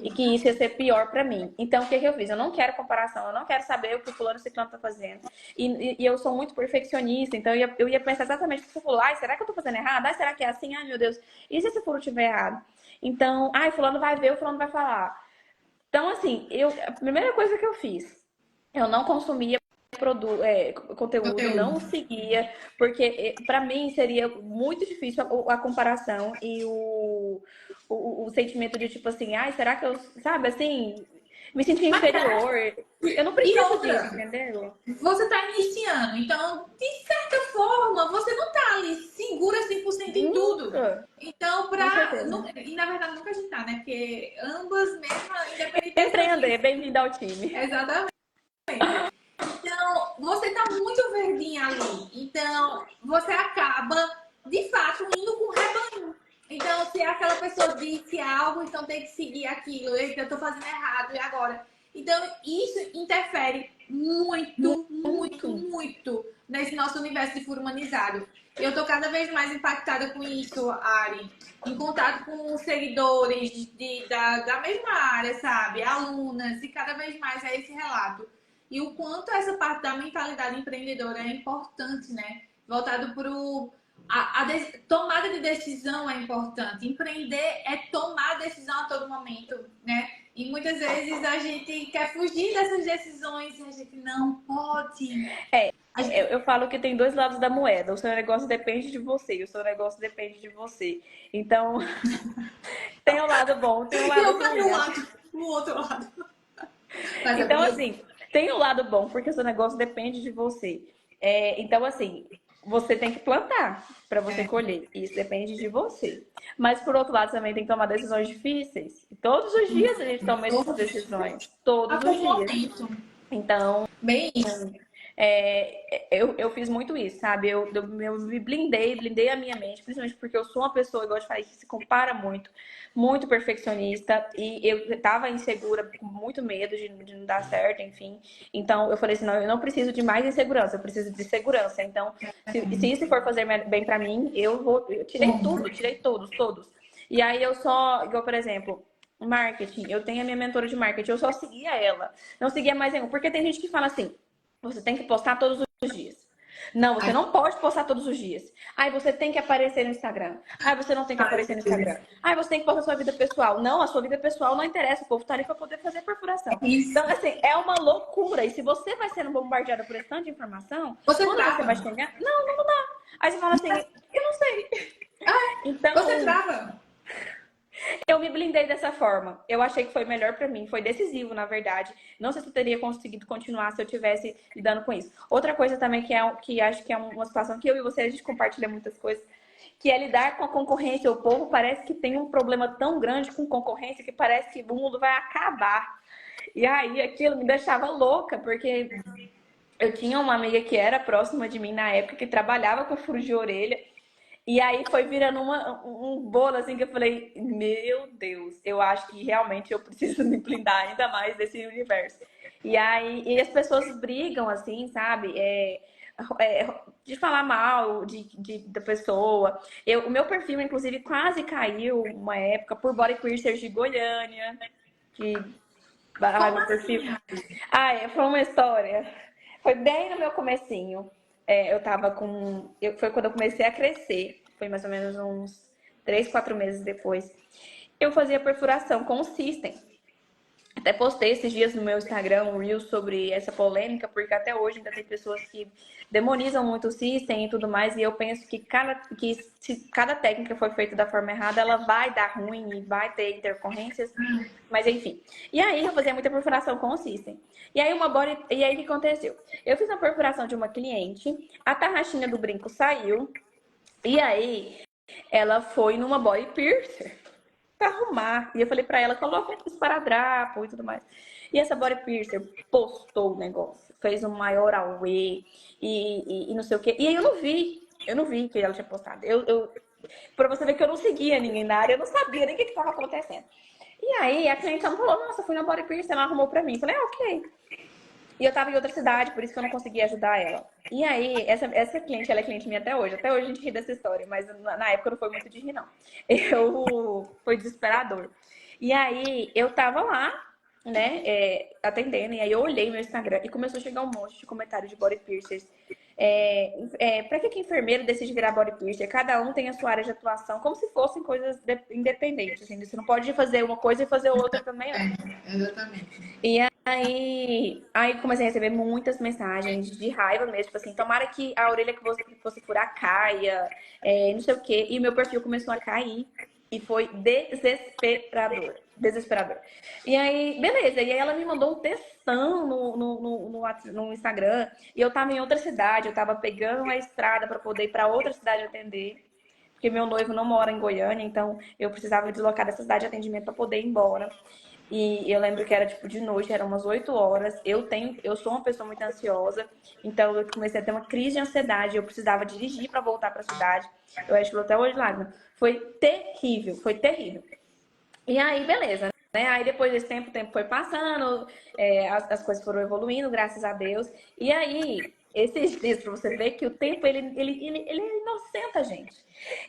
[SPEAKER 2] E que isso ia ser pior para mim. Então, o que eu fiz? Eu não quero comparação, eu não quero saber o que o fulano e ciclano tá fazendo. E eu sou muito perfeccionista, então eu ia pensar exatamente o que você falou. Ai, será que eu tô fazendo errado? Ai, será que é assim? Ai, meu Deus. E se esse fulano estiver errado? Então, ai, fulano vai ver, o fulano vai falar. Então, assim, a primeira coisa que eu fiz, eu não consumia conteúdo, não seguia, porque para mim seria muito difícil a comparação e o sentimento de tipo assim, ai, será que eu, sabe, assim, me sentir inferior. Eu não preciso disso, entendeu?
[SPEAKER 1] Você tá iniciando, então, de certa forma, você não tá ali segura 100% em tudo. Então, e na verdade, nunca a gente tá, né? Porque ambas, mesmo independente.
[SPEAKER 2] Empreender, bem-vindo ao time.
[SPEAKER 1] Exatamente. Então, você tá muito verdinha ali. Então, você acaba, de fato, indo com o rebanho. Então, se aquela pessoa disse algo, então tem que seguir aquilo. Eita, eu tô fazendo errado, e agora? Então, isso interfere muito nesse nosso universo de furo humanizado. Eu tô cada vez mais impactada com isso, Ari. Em contato com seguidores da mesma área, sabe? Alunas, e cada vez mais é esse relato. E o quanto essa parte da mentalidade empreendedora é importante, né? Voltado para tomada de decisão é importante. Empreender é tomar decisão a todo momento, né? E muitas vezes a gente quer fugir dessas decisões e a gente não pode.
[SPEAKER 2] Eu falo que tem dois lados da moeda. O seu negócio depende de você e o seu negócio depende de você. Então, tem o lado bom, tem o lado ruim.
[SPEAKER 1] O outro lado.
[SPEAKER 2] Então, assim, tem o lado bom, porque o seu negócio depende de você. Então, assim, você tem que plantar para você colher. Isso depende de você. Mas, por outro lado, também tem que tomar decisões difíceis. Todos os dias a gente toma essas decisões. Todos os dias. Então,
[SPEAKER 1] bem isso.
[SPEAKER 2] Eu fiz muito isso, sabe? Eu me blindei a minha mente, principalmente porque eu sou uma pessoa, igual eu te falei, que se compara muito, muito perfeccionista, e eu tava insegura, com muito medo de não dar certo, enfim. Então eu falei assim, não, eu não preciso de mais insegurança, eu preciso de segurança. Então, se isso for fazer bem pra mim, eu tirei todos. E aí igual, por exemplo, marketing, eu tenho a minha mentora de marketing, eu só seguia ela, não seguia mais nenhum, porque tem gente que fala assim, você tem que postar todos os dias. Não, você não pode postar todos os dias. Aí você tem que aparecer no Instagram. Aí você não tem que aparecer no Instagram. Aí você tem que postar sua vida pessoal. Não, a sua vida pessoal não interessa. O povo tá ali pra poder fazer perfuração. Então, assim, é uma loucura. E se você vai sendo bombardeada por esse tanto de informação, quando você vai chegar... Não dá. Aí você fala assim, eu não sei.
[SPEAKER 1] Então, você trava.
[SPEAKER 2] Eu me blindei dessa forma. Eu achei que foi melhor pra mim. Foi decisivo, na verdade. Não sei se eu teria conseguido continuar se eu tivesse lidando com isso. Outra coisa também que acho que é uma situação que eu e você, a gente compartilha muitas coisas, que é lidar com a concorrência. O povo parece que tem um problema tão grande com concorrência que parece que o mundo vai acabar. E aí aquilo me deixava louca, porque eu tinha uma amiga que era próxima de mim na época, que trabalhava com furo de orelha. E aí foi virando um bolo assim que eu falei, meu Deus, eu acho que realmente eu preciso me blindar ainda mais desse universo. E as pessoas brigam, assim, sabe? De falar mal da pessoa. O meu perfil, inclusive, quase caiu uma época por body piercers de Goiânia, que barra
[SPEAKER 1] Como
[SPEAKER 2] meu perfil.
[SPEAKER 1] assim?
[SPEAKER 2] Foi uma história. Foi bem no meu comecinho. Eu tava com. Foi quando eu comecei a crescer. Foi mais ou menos uns 3, 4 meses depois. Eu fazia perfuração com o System. Até postei esses dias no meu Instagram um reel sobre essa polêmica, porque até hoje ainda tem pessoas que demonizam muito o System e tudo mais, e eu penso que se cada técnica foi feita da forma errada, ela vai dar ruim e vai ter intercorrências, mas enfim. E aí eu fazia muita perfuração com o System. E aí e aí o que aconteceu? Eu fiz uma perfuração de uma cliente, a tarraxinha do brinco saiu, e aí ela foi numa body piercer pra arrumar. E eu falei pra ela, coloca um esparadrapo e tudo mais. E essa body piercer postou o negócio, fez um maior auê e não sei o quê. E aí eu não vi que ela tinha postado. Pra você ver que eu não seguia ninguém na área, eu não sabia nem o que estava acontecendo. E aí a cliente falou, nossa, fui na body piercer, ela arrumou pra mim. Eu falei, ok. E eu tava em outra cidade, por isso que eu não conseguia ajudar ela. E aí, essa cliente, ela é cliente minha até hoje. Até hoje a gente ri dessa história, mas na época não foi muito de rir, não. Foi desesperador. E aí, eu tava lá, né, atendendo, e aí eu olhei meu Instagram e começou a chegar um monte de comentários de body piercers. Pra que enfermeiro decide virar body piercer? Cada um tem a sua área de atuação, como se fossem coisas independentes. Assim, você não pode fazer uma coisa e fazer outra também, não.
[SPEAKER 1] Exatamente.
[SPEAKER 2] E aí comecei a receber muitas mensagens de raiva mesmo, tipo assim, tomara que a orelha que você furar caia, não sei o quê. E o meu perfil começou a cair. E foi desesperador. Desesperador. E aí, beleza. E aí ela me mandou um textão no Instagram. E eu tava em outra cidade, eu tava pegando a estrada para poder ir para outra cidade atender. Porque meu noivo não mora em Goiânia, então eu precisava deslocar dessa cidade de atendimento para poder ir embora. E eu lembro que era tipo de noite, eram umas 8 horas. Eu sou uma pessoa muito ansiosa, então eu comecei a ter uma crise de ansiedade. Eu precisava dirigir para voltar para a cidade. Eu acho que até hoje lágrima. Foi terrível, foi terrível. E aí, beleza, né? Aí depois desse tempo, o tempo foi passando, as coisas foram evoluindo, graças a Deus. E aí, esses dias, pra você ver que o tempo, ele inocenta a gente.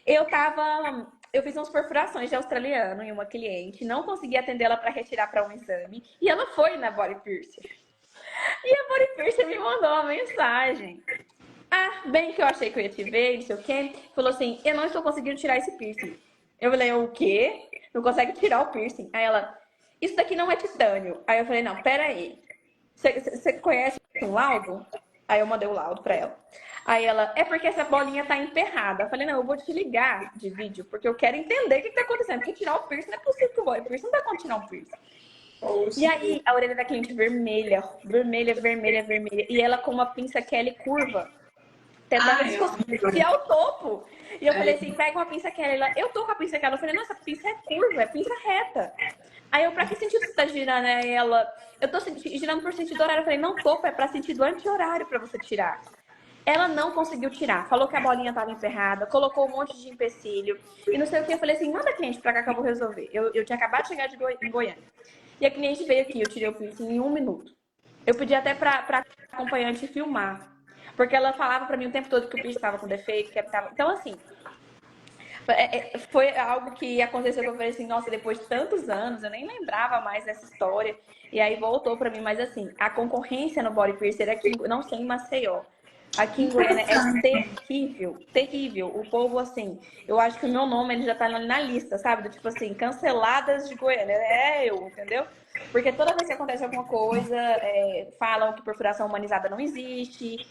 [SPEAKER 2] Eu fiz umas perfurações de australiano em uma cliente, não consegui atender ela para retirar para um exame, e ela foi na body piercer. E a body piercer me mandou uma mensagem. Ah, bem que eu achei que eu ia te ver, não sei o quê. Falou assim, eu não estou conseguindo tirar esse piercing. Eu falei, o quê? Não consegue tirar o piercing? Aí ela, isso daqui não é titânio. Aí eu falei, não, pera aí. Você conhece um laudo? Aí eu mandei o laudo pra ela. Aí ela, é porque essa bolinha tá emperrada. Eu falei, não, eu vou te ligar de vídeo, porque eu quero entender o que tá acontecendo. Porque tirar o piercing não é possível que o body piercing não dá conta de tirar um piercing. E aí, a orelha da cliente vermelha, vermelha, vermelha, vermelha. E ela com uma pinça Kelly curva, tentando desfiar o topo. E eu falei assim, pega uma pinça Kelly. Eu tô com a pinça Kelly. Eu falei, nossa, a pinça é curva, é pinça reta. Aí eu, pra que sentido você tá girando ela? Eu tô girando por sentido horário. Eu falei, não, topo, é pra sentido anti-horário pra você tirar. Ela não conseguiu tirar. Falou que a bolinha tava emperrada, colocou um monte de empecilho. E não sei o que. Eu falei assim, manda a cliente pra cá que eu vou resolver. Eu tinha acabado de chegar em Goiânia. E a cliente veio aqui, eu tirei o piercing em 1 minuto. Eu pedi até pra acompanhante filmar. Porque ela falava pra mim o tempo todo que o piercing estava com defeito, que tava... Então, assim, foi algo que aconteceu que eu falei assim, nossa, depois de tantos anos, eu nem lembrava mais dessa história. E aí voltou pra mim, mas assim, a concorrência no body piercer aqui, não sei em Maceió, aqui em Goiânia é terrível, terrível. O povo, assim, eu acho que o meu nome ele já tá na lista, sabe? Do tipo assim, canceladas de Goiânia. Entendeu? Porque toda vez que acontece alguma coisa, falam que perfuração humanizada não existe,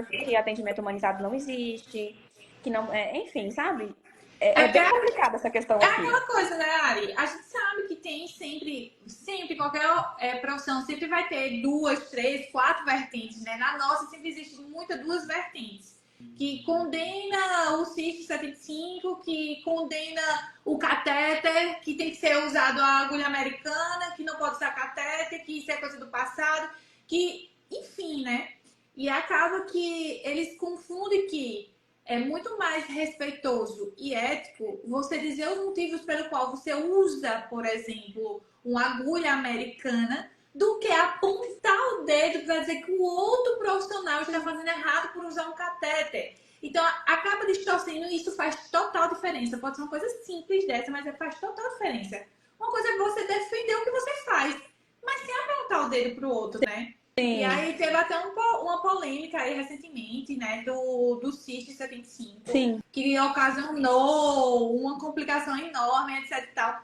[SPEAKER 2] que atendimento humanizado não existe, que não. Enfim, sabe? É bem complicada essa questão aqui.
[SPEAKER 1] Aquela coisa, né, Ari? A gente sabe que tem sempre, qualquer profissão sempre vai ter 2, 3, 4 vertentes, né? Na nossa sempre existe duas vertentes. Que condena o CIST 75, que condena o catéter, que tem que ser usado a agulha americana, que não pode usar catéter, que isso é coisa do passado, que, enfim, né? E acaba que eles confundem que é muito mais respeitoso e ético você dizer os motivos pelo qual você usa, por exemplo, uma agulha americana do que apontar o dedo para dizer que o outro profissional está fazendo errado por usar um catéter. Então, acaba distorcendo e isso faz total diferença. Pode ser uma coisa simples dessa, mas faz total diferença. Uma coisa é você defender o que você faz, mas sem apontar o dedo pro outro, né? E
[SPEAKER 2] Sim,
[SPEAKER 1] aí teve até uma polêmica aí recentemente, né, do CIST 75,
[SPEAKER 2] sim.
[SPEAKER 1] que ocasionou uma complicação enorme, etc e tal.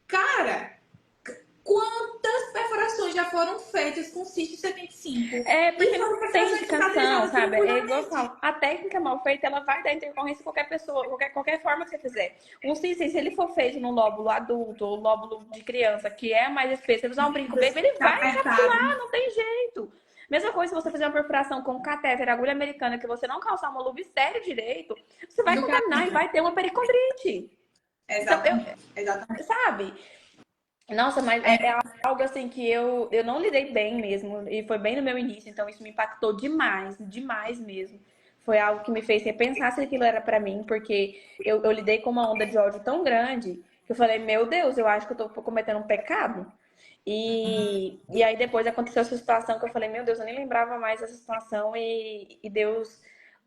[SPEAKER 1] Cara, quantas perfurações já foram feitas com CIST 75?
[SPEAKER 2] É porque
[SPEAKER 1] E
[SPEAKER 2] não
[SPEAKER 1] foram
[SPEAKER 2] tem
[SPEAKER 1] perfurações
[SPEAKER 2] indicação,
[SPEAKER 1] cicatrizadas
[SPEAKER 2] sabe? É igual eu
[SPEAKER 1] tranquilamente.
[SPEAKER 2] falo, a técnica mal feita, ela vai dar intercorrência em qualquer pessoa, qualquer forma que você fizer. Um cis, se ele for feito no lóbulo adulto ou lóbulo de criança, que é mais espesso, ele usar um brinco baby, ele
[SPEAKER 1] Tá
[SPEAKER 2] vai
[SPEAKER 1] apertado.
[SPEAKER 2] encapsular, não tem jeito. Mesma coisa se você fizer uma perfuração com catéter, agulha americana, que você não calçar uma luva estéreo direito, você vai
[SPEAKER 1] Nunca.
[SPEAKER 2] contaminar e vai ter uma pericondrite. Então,
[SPEAKER 1] Exatamente, exatamente.
[SPEAKER 2] sabe? Nossa, mas é algo assim que eu não lidei bem mesmo. E foi bem no meu início, então isso me impactou demais, demais mesmo. Foi algo que me fez repensar se aquilo era pra mim, porque eu lidei com uma onda de ódio tão grande que eu falei, meu Deus, eu acho que eu tô cometendo um pecado. E aí depois aconteceu essa situação que eu falei, meu Deus, eu nem lembrava mais dessa situação e Deus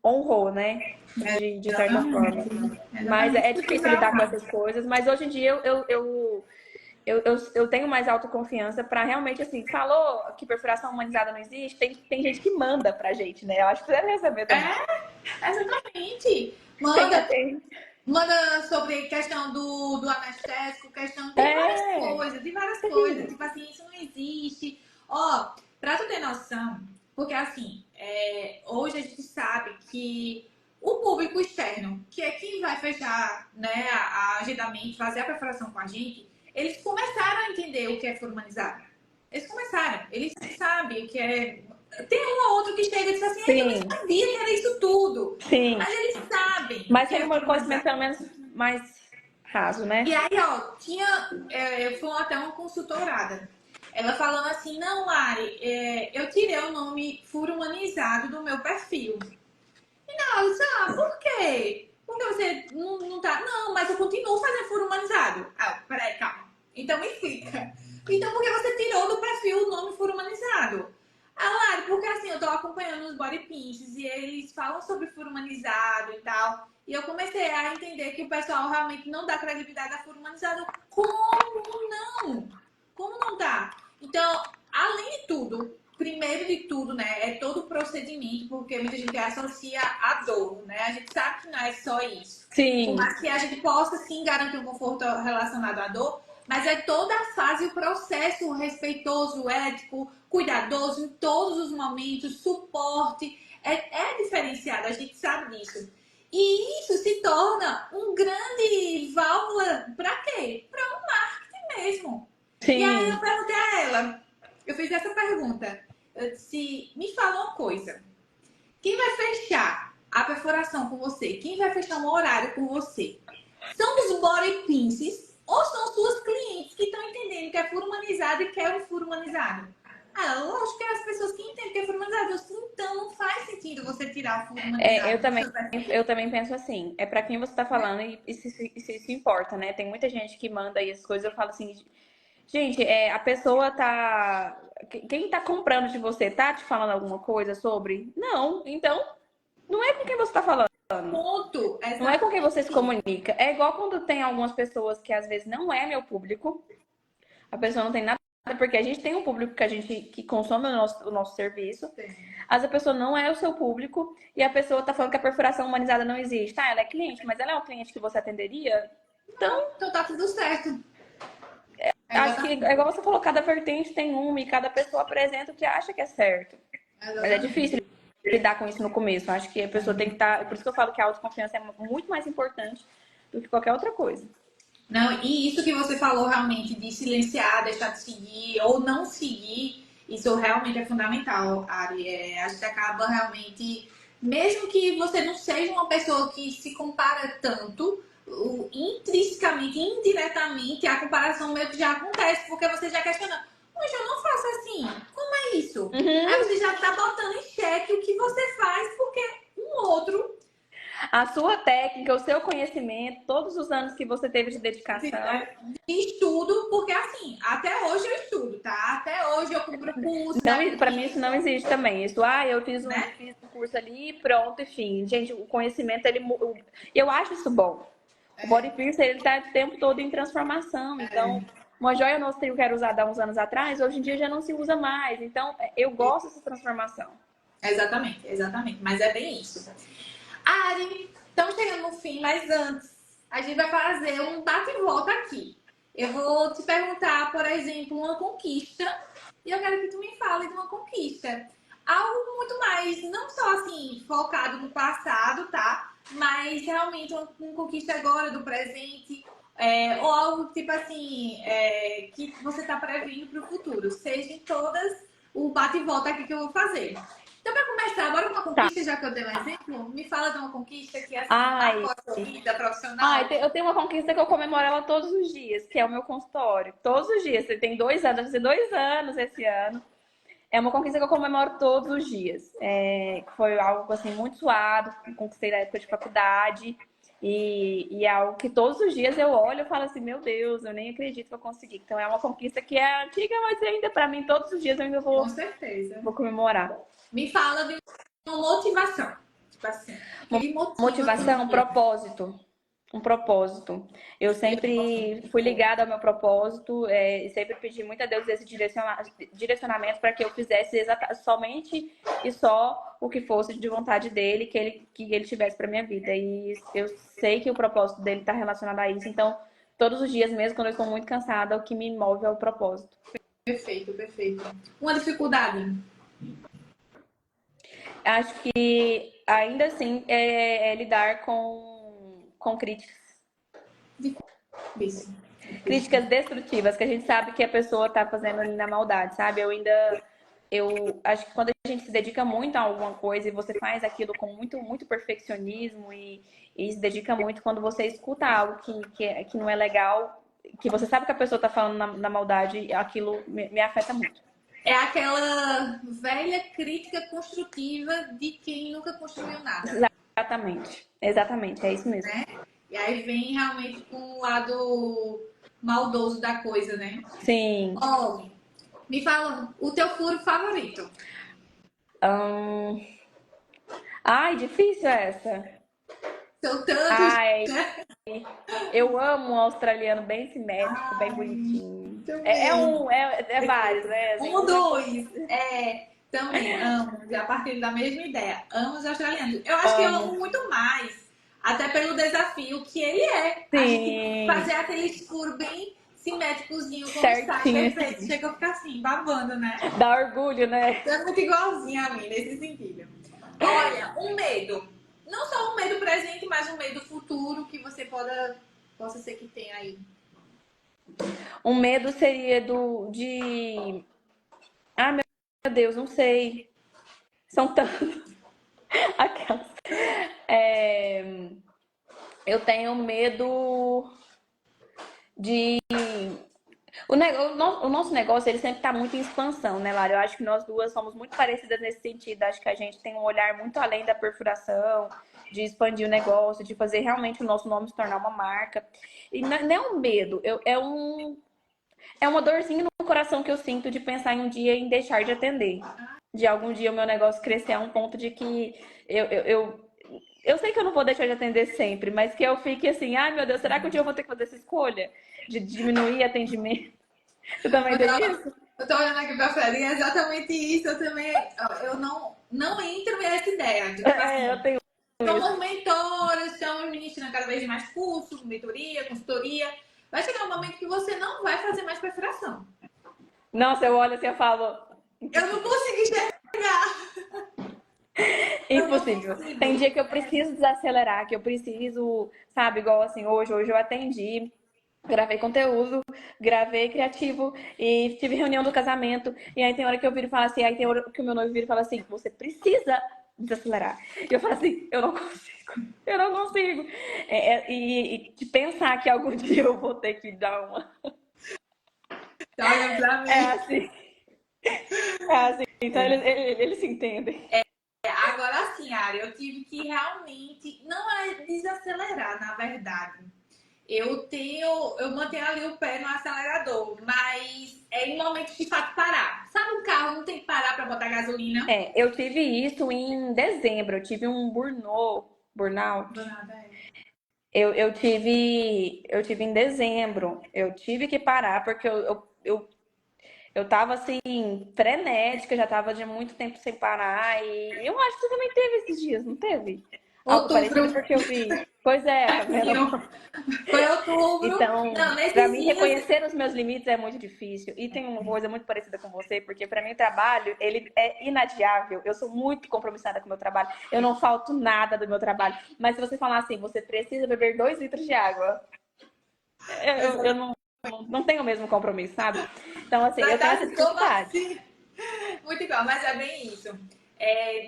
[SPEAKER 2] honrou, né? De certa
[SPEAKER 1] Exatamente.
[SPEAKER 2] forma. Mas
[SPEAKER 1] Exatamente.
[SPEAKER 2] é
[SPEAKER 1] Porque
[SPEAKER 2] difícil
[SPEAKER 1] vai
[SPEAKER 2] lidar com
[SPEAKER 1] amar.
[SPEAKER 2] essas coisas, mas hoje em dia eu tenho mais autoconfiança pra realmente, assim, falou que perfuração humanizada não existe, tem gente que manda pra gente, né? Eu acho que você deve receber também.
[SPEAKER 1] Exatamente.
[SPEAKER 2] Tem,
[SPEAKER 1] Manda,
[SPEAKER 2] tem.
[SPEAKER 1] manda sobre questão do anestésico, questão
[SPEAKER 2] É,
[SPEAKER 1] de várias coisas.
[SPEAKER 2] terrível.
[SPEAKER 1] Tipo assim, isso não existe. Ó, pra tu ter noção, porque assim, hoje a gente sabe que o público externo, que é quem vai fechar, né, a agendamento, fazer a perfuração com a gente, eles começaram a entender o que é formanizado. Eles começaram, eles sabem o que é. Tem um ou outro que chega e diz assim, eu nem
[SPEAKER 2] Sim,
[SPEAKER 1] sabia que era isso tudo.
[SPEAKER 2] sim.
[SPEAKER 1] Mas eles sabem o
[SPEAKER 2] Mas
[SPEAKER 1] que
[SPEAKER 2] tem
[SPEAKER 1] é
[SPEAKER 2] um conhecimento
[SPEAKER 1] formanizado.
[SPEAKER 2] pelo menos mais raso,
[SPEAKER 1] E
[SPEAKER 2] né?
[SPEAKER 1] aí, ó, foi até uma consultorada. Ela falando assim, não, Lari, eu tirei o nome furo humanizado do meu perfil. E não, eu disse, por quê? Porque você não tá. Não, mas eu continuo fazendo furo humanizado. Ah, peraí, calma. Então me explica. Então, por que você tirou do perfil o nome furo humanizado? Ah, Lari, porque assim, eu tô acompanhando os body pinches e eles falam sobre furo humanizado e tal. E eu comecei a entender que o pessoal realmente não dá credibilidade a furo humanizado. Como não? Como não dá? Então, além de tudo, primeiro de tudo, né, é todo o procedimento, porque muita gente associa a dor, né? A gente sabe que não é só isso. Por
[SPEAKER 2] Sim,
[SPEAKER 1] mais que a gente possa sim garantir um conforto relacionado à dor, mas é toda a fase, o processo respeitoso, ético, cuidadoso em todos os momentos, suporte, é diferenciado, a gente sabe disso. E isso se torna um grande válvula para quê? Para o marketing mesmo. E aí eu
[SPEAKER 2] sim.
[SPEAKER 1] perguntei a ela, eu fiz essa pergunta, eu disse, me fala uma coisa, quem vai fechar a perfuração com você? Quem vai fechar um horário com você? São os body pinches ou são suas clientes que estão entendendo que é furo humanizado e quer um furo humanizado? Ah, lógico que é as pessoas que entendem que é furo humanizado. Então não faz sentido você tirar o furo
[SPEAKER 2] É,
[SPEAKER 1] humanizado do seu perfil.
[SPEAKER 2] eu também penso assim, é pra quem você tá falando e se isso importa, né? Tem muita gente que manda aí as coisas, eu falo assim, gente, a pessoa tá. Quem tá comprando de você tá te falando alguma coisa sobre? Não. Então, não é com quem você tá falando.
[SPEAKER 1] Ponto.
[SPEAKER 2] Não é com quem você se
[SPEAKER 1] Exatamente.
[SPEAKER 2] comunica. É igual quando tem algumas pessoas que às vezes não é meu público, a pessoa não tem nada, porque a gente tem um público que a gente que consome o nosso serviço. Às vezes a pessoa não é o seu público e a pessoa tá falando que a perfuração humanizada não existe. Tá, ela é cliente, mas ela é um cliente que você atenderia? Então,
[SPEAKER 1] Então tá tudo certo.
[SPEAKER 2] acho que é
[SPEAKER 1] Exatamente.
[SPEAKER 2] igual você falou, cada vertente tem uma e cada pessoa apresenta o que acha que é certo. Mas é difícil
[SPEAKER 1] Exatamente.
[SPEAKER 2] lidar com isso no começo. Acho que a pessoa tem que estar. Por isso que eu falo que a autoconfiança é muito mais importante do que qualquer outra coisa.
[SPEAKER 1] Não, e isso que você falou realmente de silenciar, deixar de seguir ou não seguir, isso realmente é fundamental, Ari. A gente acaba realmente, mesmo que você não seja uma pessoa que se compara tanto, intrinsecamente, indiretamente, a comparação meio que já acontece, porque você já questiona, mas eu não faço assim, como é isso? Aí
[SPEAKER 2] Uhum.
[SPEAKER 1] você já está botando em xeque o que você faz, porque um outro
[SPEAKER 2] A sua técnica, o seu conhecimento, todos os anos que você teve de dedicação.
[SPEAKER 1] Estudo, porque assim, até hoje eu estudo, tá? Até hoje eu compro curso.
[SPEAKER 2] Não, para mim isso não existe também. Isso, eu fiz
[SPEAKER 1] né?
[SPEAKER 2] fiz um curso ali, pronto, enfim. Gente, o conhecimento, eu acho isso bom. O body piercing, ele tá o tempo todo em transformação. Então, uma joia nostra que eu quero usar há uns anos atrás, hoje em dia já não se usa mais. Então, eu gosto dessa transformação.
[SPEAKER 1] Exatamente, exatamente. Mas é bem isso. Ari, estamos chegando no fim, mas antes, a gente vai fazer um bate e volta aqui. Eu vou te perguntar, por exemplo, uma conquista, e eu quero que tu me fale de uma conquista. Algo muito mais, não só assim, focado no passado, tá? Mas realmente uma conquista agora, do presente, ou algo tipo assim, que você tá prevendo para o futuro. Seja em todas o bate e volta aqui que eu vou fazer. Então, para começar, agora uma conquista, já que eu dei um exemplo, me fala de uma conquista que assim, marcou a sua vida profissional.
[SPEAKER 2] Eu tenho uma conquista que eu comemoro ela todos os dias, que é o meu consultório. Todos os dias. Você tem 2 anos, vai fazer 2 anos esse ano. É uma conquista que eu comemoro todos os dias. Foi algo assim muito suado, conquistei na época de faculdade. E é algo que todos os dias eu olho e falo assim, meu Deus, eu nem acredito que eu consegui. Então é uma conquista que é antiga, mas ainda para mim todos os dias eu ainda
[SPEAKER 1] Com certeza.
[SPEAKER 2] vou comemorar.
[SPEAKER 1] Me fala de uma motivação. Tipo assim, que
[SPEAKER 2] motivação, um propósito. Eu sempre fui ligada ao meu propósito, e sempre pedi muito a Deus esse direcionamento para que eu fizesse somente e só o que fosse de vontade dele, que ele tivesse para minha vida. E eu sei que o propósito dele está relacionado a isso. Então, todos os dias, mesmo quando eu estou muito cansada, o que me move é o propósito.
[SPEAKER 1] Perfeito, perfeito. Uma dificuldade?
[SPEAKER 2] Acho que ainda assim é lidar com críticas.
[SPEAKER 1] Isso.
[SPEAKER 2] Críticas destrutivas, que a gente sabe que a pessoa tá fazendo ali na maldade, sabe? Eu acho que quando a gente se dedica muito a alguma coisa e você faz aquilo com muito perfeccionismo e se dedica muito, quando você escuta algo que não é legal, que você sabe que a pessoa tá falando na maldade, aquilo me afeta muito.
[SPEAKER 1] É aquela velha crítica construtiva de quem nunca construiu nada.
[SPEAKER 2] Exatamente, é isso mesmo.
[SPEAKER 1] Né? E aí vem realmente com o lado maldoso da coisa, né?
[SPEAKER 2] Sim.
[SPEAKER 1] Me fala o teu furo favorito.
[SPEAKER 2] Ai, difícil essa.
[SPEAKER 1] São tantos.
[SPEAKER 2] Eu amo um australiano bem simétrico, bem bonitinho. É vários, né? Assim,
[SPEAKER 1] dois. Também amo, a partir da mesma ideia. Amo os australianos. Eu acho que eu amo muito mais, até pelo desafio que ele é.
[SPEAKER 2] Sim.
[SPEAKER 1] A gente fazer aquele escuro bem simétricozinho, como sai perfeito. Chega a ficar assim, babando, né?
[SPEAKER 2] Dá orgulho, né?
[SPEAKER 1] É muito igualzinho a mim, nesse sentido. Olha, um medo. Não só um medo presente, mas um medo futuro que você possa ser que tenha aí.
[SPEAKER 2] Um medo seria de... Ah, meu Deus, não sei. São tantos. Aquelas. Eu tenho medo de... O nosso negócio, ele sempre está muito em expansão, né, Lara? Eu acho que nós duas somos muito parecidas nesse sentido. Acho que a gente tem um olhar muito além da perfuração, de expandir o negócio, de fazer realmente o nosso nome se tornar uma marca. E não é um medo, é uma dorzinha no coração que eu sinto de pensar em um dia em deixar de atender. De algum dia o meu negócio crescer a um ponto de que eu sei que eu não vou deixar de atender sempre, mas que eu fique assim, ai meu Deus, será que um dia eu vou ter que fazer essa escolha? De diminuir atendimento. Você também tem isso?
[SPEAKER 1] Eu tô olhando aqui pra Fred e é exatamente isso. Eu também, eu não entro nessa ideia. De,
[SPEAKER 2] eu tenho
[SPEAKER 1] somos mentoras, estamos ministrando cada vez mais cursos, mentoria, consultoria. Vai chegar um momento que você não vai fazer mais perfuração.
[SPEAKER 2] Nossa, eu olho assim e falo...
[SPEAKER 1] Eu não consegui chegar.
[SPEAKER 2] Impossível. Tem dia que eu preciso desacelerar, que eu preciso, sabe, igual assim, hoje eu atendi, gravei conteúdo, gravei criativo e tive reunião do casamento. E aí tem hora que eu viro e falo assim, aí tem hora que o meu noivo vira e fala assim, você precisa desacelerar. E eu falo assim, eu não consigo. E de pensar que algum dia eu vou ter que dar uma...
[SPEAKER 1] Tá olhando pra mim.
[SPEAKER 2] É assim. Então eles se entendem.
[SPEAKER 1] Agora assim, Ari, eu tive que realmente, não é desacelerar, na verdade. Eu mantenho ali o pé no acelerador, mas é em momentos de fato parar. Sabe um carro não tem que parar para botar gasolina?
[SPEAKER 2] Eu tive isso em dezembro, eu tive um burnout.
[SPEAKER 1] Do nada, é.
[SPEAKER 2] Eu tive em dezembro. Eu tive que parar porque eu tava assim, frenética, já tava de muito tempo sem parar. E eu acho que você também teve esses dias, não teve? Algo
[SPEAKER 1] Outubro,
[SPEAKER 2] parecido porque eu vi. Pois é, tá vendo?
[SPEAKER 1] foi outubro.
[SPEAKER 2] Então,
[SPEAKER 1] Não,
[SPEAKER 2] para
[SPEAKER 1] nesses
[SPEAKER 2] mim,
[SPEAKER 1] dias.
[SPEAKER 2] reconhecer os meus limites é muito difícil. E tem uma coisa muito parecida com você, porque para mim o trabalho, ele é inadiável. Eu sou muito compromissada com o meu trabalho. Eu não falto nada do meu trabalho. Mas se você falar assim, você precisa beber 2 litros de água, eu não tenho o mesmo compromisso, sabe? Então, assim,
[SPEAKER 1] Vai
[SPEAKER 2] eu tenho
[SPEAKER 1] dar
[SPEAKER 2] essa
[SPEAKER 1] como
[SPEAKER 2] dificuldade.
[SPEAKER 1] assim? Muito igual, mas é bem isso.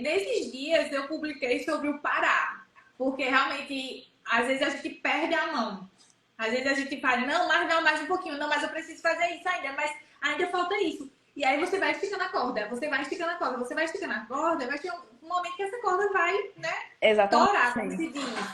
[SPEAKER 1] Nesses dias eu publiquei sobre o parar, porque realmente às vezes a gente perde a mão. Às vezes a gente fala, não, mais um pouquinho, não, mas eu preciso fazer isso ainda, mas ainda falta isso. E aí você vai esticando a corda, você vai esticando a corda, você vai esticando a corda, vai ter um momento que essa corda vai, né, torar, como
[SPEAKER 2] Exatamente.
[SPEAKER 1] se diz.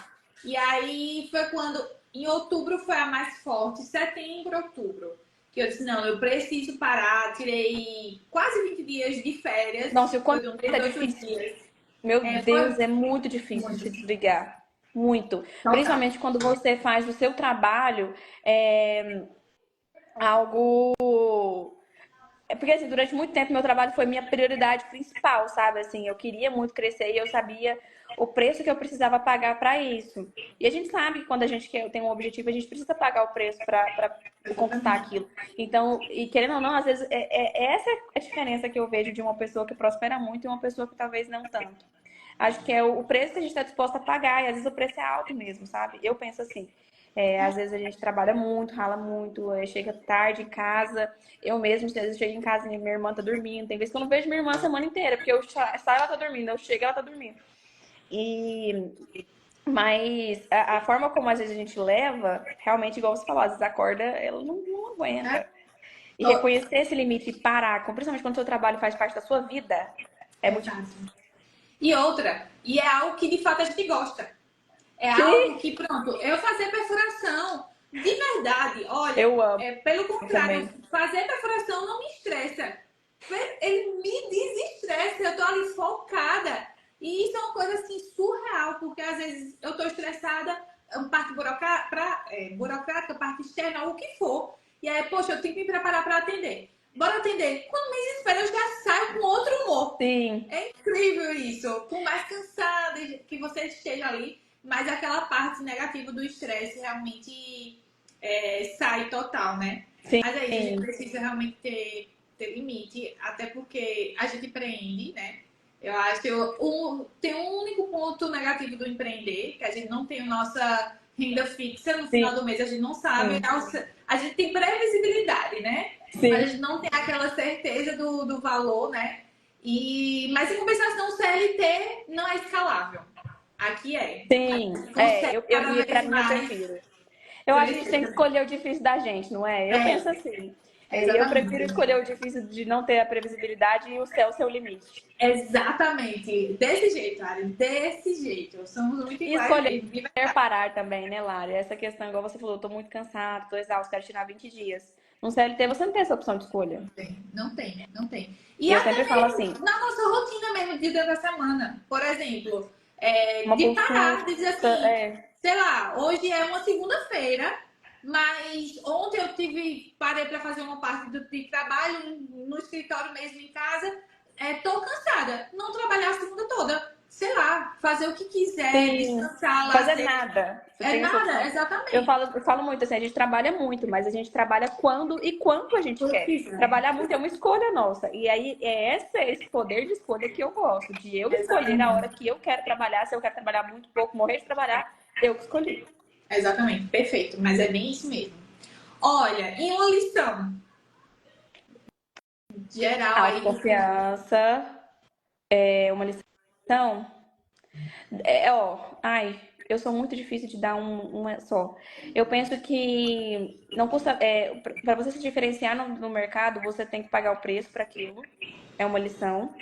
[SPEAKER 1] E aí foi quando, em outubro foi a mais forte, setembro, outubro. Que eu disse, não, eu preciso parar, tirei quase 20 dias de férias,
[SPEAKER 2] Nossa, e o
[SPEAKER 1] foi
[SPEAKER 2] quanto
[SPEAKER 1] de uns
[SPEAKER 2] é
[SPEAKER 1] 8
[SPEAKER 2] difícil.
[SPEAKER 1] dias.
[SPEAKER 2] Meu
[SPEAKER 1] Foi
[SPEAKER 2] Deus, é muito difícil de
[SPEAKER 1] muito,
[SPEAKER 2] se desligar. Muito.
[SPEAKER 1] total.
[SPEAKER 2] Principalmente quando você faz o seu trabalho algo. É porque, assim, durante muito tempo, meu trabalho foi minha prioridade principal, sabe? Assim, eu queria muito crescer e eu sabia o preço que eu precisava pagar para isso. E a gente sabe que quando a gente quer, tem um objetivo, a gente precisa pagar o preço para conquistar
[SPEAKER 1] Exatamente.
[SPEAKER 2] aquilo. Então, e querendo ou não, às vezes, essa é a diferença que eu vejo de uma pessoa que prospera muito e uma pessoa que talvez não tanto. Acho que é o preço que a gente está disposto a pagar, e às vezes o preço é alto mesmo, sabe? Eu penso assim. Às vezes a gente trabalha muito, rala muito, chega tarde em casa. Eu mesmo, às vezes, chego em casa e minha irmã tá dormindo. Tem vezes que eu não vejo minha irmã a semana inteira, porque eu saio, ela tá dormindo, eu chego, ela tá dormindo. E, mas a forma como às vezes a gente leva, realmente, igual você falou, às vezes a corda, ela não
[SPEAKER 1] É,
[SPEAKER 2] aguenta. E
[SPEAKER 1] to-
[SPEAKER 2] reconhecer esse limite e parar, principalmente quando o seu trabalho faz parte da sua vida, é muito
[SPEAKER 1] Exato.
[SPEAKER 2] difícil.
[SPEAKER 1] E é algo que de fato a gente gosta. É
[SPEAKER 2] Sim,
[SPEAKER 1] algo que, pronto, eu fazer perfuração, de verdade, olha,
[SPEAKER 2] eu amo
[SPEAKER 1] pelo contrário,
[SPEAKER 2] também.
[SPEAKER 1] fazer perfuração não me estressa. Ele me desestressa, eu tô ali focada. E isso é uma coisa assim surreal, porque às vezes eu tô estressada, parte burocrática, parte externa, o que for. E aí, poxa, eu tenho que me preparar para atender. Bora atender. Quando me desespero, eu já saio com outro humor.
[SPEAKER 2] Sim,
[SPEAKER 1] É incrível isso. Por mais cansada que você esteja ali, mas aquela parte negativa do estresse realmente sai total, né? Mas aí a gente
[SPEAKER 2] sim,
[SPEAKER 1] precisa realmente ter limite, até porque a gente empreende, né? Eu acho que tem um único ponto negativo do empreender, que a gente não tem a nossa renda fixa no final
[SPEAKER 2] sim,
[SPEAKER 1] do mês, a gente não sabe, a gente tem previsibilidade, né? Mas a
[SPEAKER 2] sim.
[SPEAKER 1] gente não tem aquela certeza do valor, né? Mas em compensação, o CLT não é escalável. Aqui é. A
[SPEAKER 2] Sim,
[SPEAKER 1] gente consegue cada
[SPEAKER 2] e pra
[SPEAKER 1] vez
[SPEAKER 2] mim eu
[SPEAKER 1] mais
[SPEAKER 2] prefiro. Eu acho que a gente
[SPEAKER 1] crescer
[SPEAKER 2] tem que
[SPEAKER 1] também.
[SPEAKER 2] escolher o difícil da gente, não é? Eu penso
[SPEAKER 1] É,
[SPEAKER 2] assim. Eu prefiro
[SPEAKER 1] exatamente.
[SPEAKER 2] escolher o difícil de não ter a previsibilidade e o céu seu limite.
[SPEAKER 1] Exatamente. Desse jeito, Ari. Desse jeito. Somos muito
[SPEAKER 2] E
[SPEAKER 1] iguais
[SPEAKER 2] escolher
[SPEAKER 1] mesmo.
[SPEAKER 2] parar também, né, Lara? Essa questão, igual você falou, eu tô muito cansada, tô exausta, quero tirar 20 dias. No CLT você não tem essa opção de escolha.
[SPEAKER 1] Não tem. E
[SPEAKER 2] Eu
[SPEAKER 1] até
[SPEAKER 2] sempre falo
[SPEAKER 1] mesmo
[SPEAKER 2] assim,
[SPEAKER 1] na nossa rotina mesmo, de dia da semana. Por exemplo,
[SPEAKER 2] uma
[SPEAKER 1] de parar, de
[SPEAKER 2] consulta,
[SPEAKER 1] dizer assim,
[SPEAKER 2] é,
[SPEAKER 1] sei lá, hoje é uma segunda-feira, mas ontem parei para fazer uma parte de trabalho no escritório mesmo em casa. Tô cansada. Não trabalhar a segunda toda. Sei lá, fazer o que quiser,
[SPEAKER 2] sim,
[SPEAKER 1] descansar,
[SPEAKER 2] fazer
[SPEAKER 1] lazer.
[SPEAKER 2] nada. Você
[SPEAKER 1] É
[SPEAKER 2] tem essa
[SPEAKER 1] nada,
[SPEAKER 2] opção. Eu
[SPEAKER 1] exatamente.
[SPEAKER 2] falo, eu falo muito assim, a gente trabalha muito, mas a gente trabalha quando e quanto a gente
[SPEAKER 1] Quando
[SPEAKER 2] quer.
[SPEAKER 1] quiser.
[SPEAKER 2] Trabalhar muito é uma escolha nossa. E aí esse poder de escolha que eu gosto, de eu escolher a hora
[SPEAKER 1] Exatamente.
[SPEAKER 2] que eu quero trabalhar, se eu quero trabalhar muito pouco, morrer de trabalhar, eu que escolhi.
[SPEAKER 1] Exatamente, perfeito. Mas é bem isso mesmo. Olha, em uma lição geral aí do
[SPEAKER 2] Autoconfiança é uma lição. Ai, eu sou muito difícil de dar uma só. Eu penso que não custa, para você se diferenciar no mercado, você tem que pagar o preço para aquilo. É uma lição.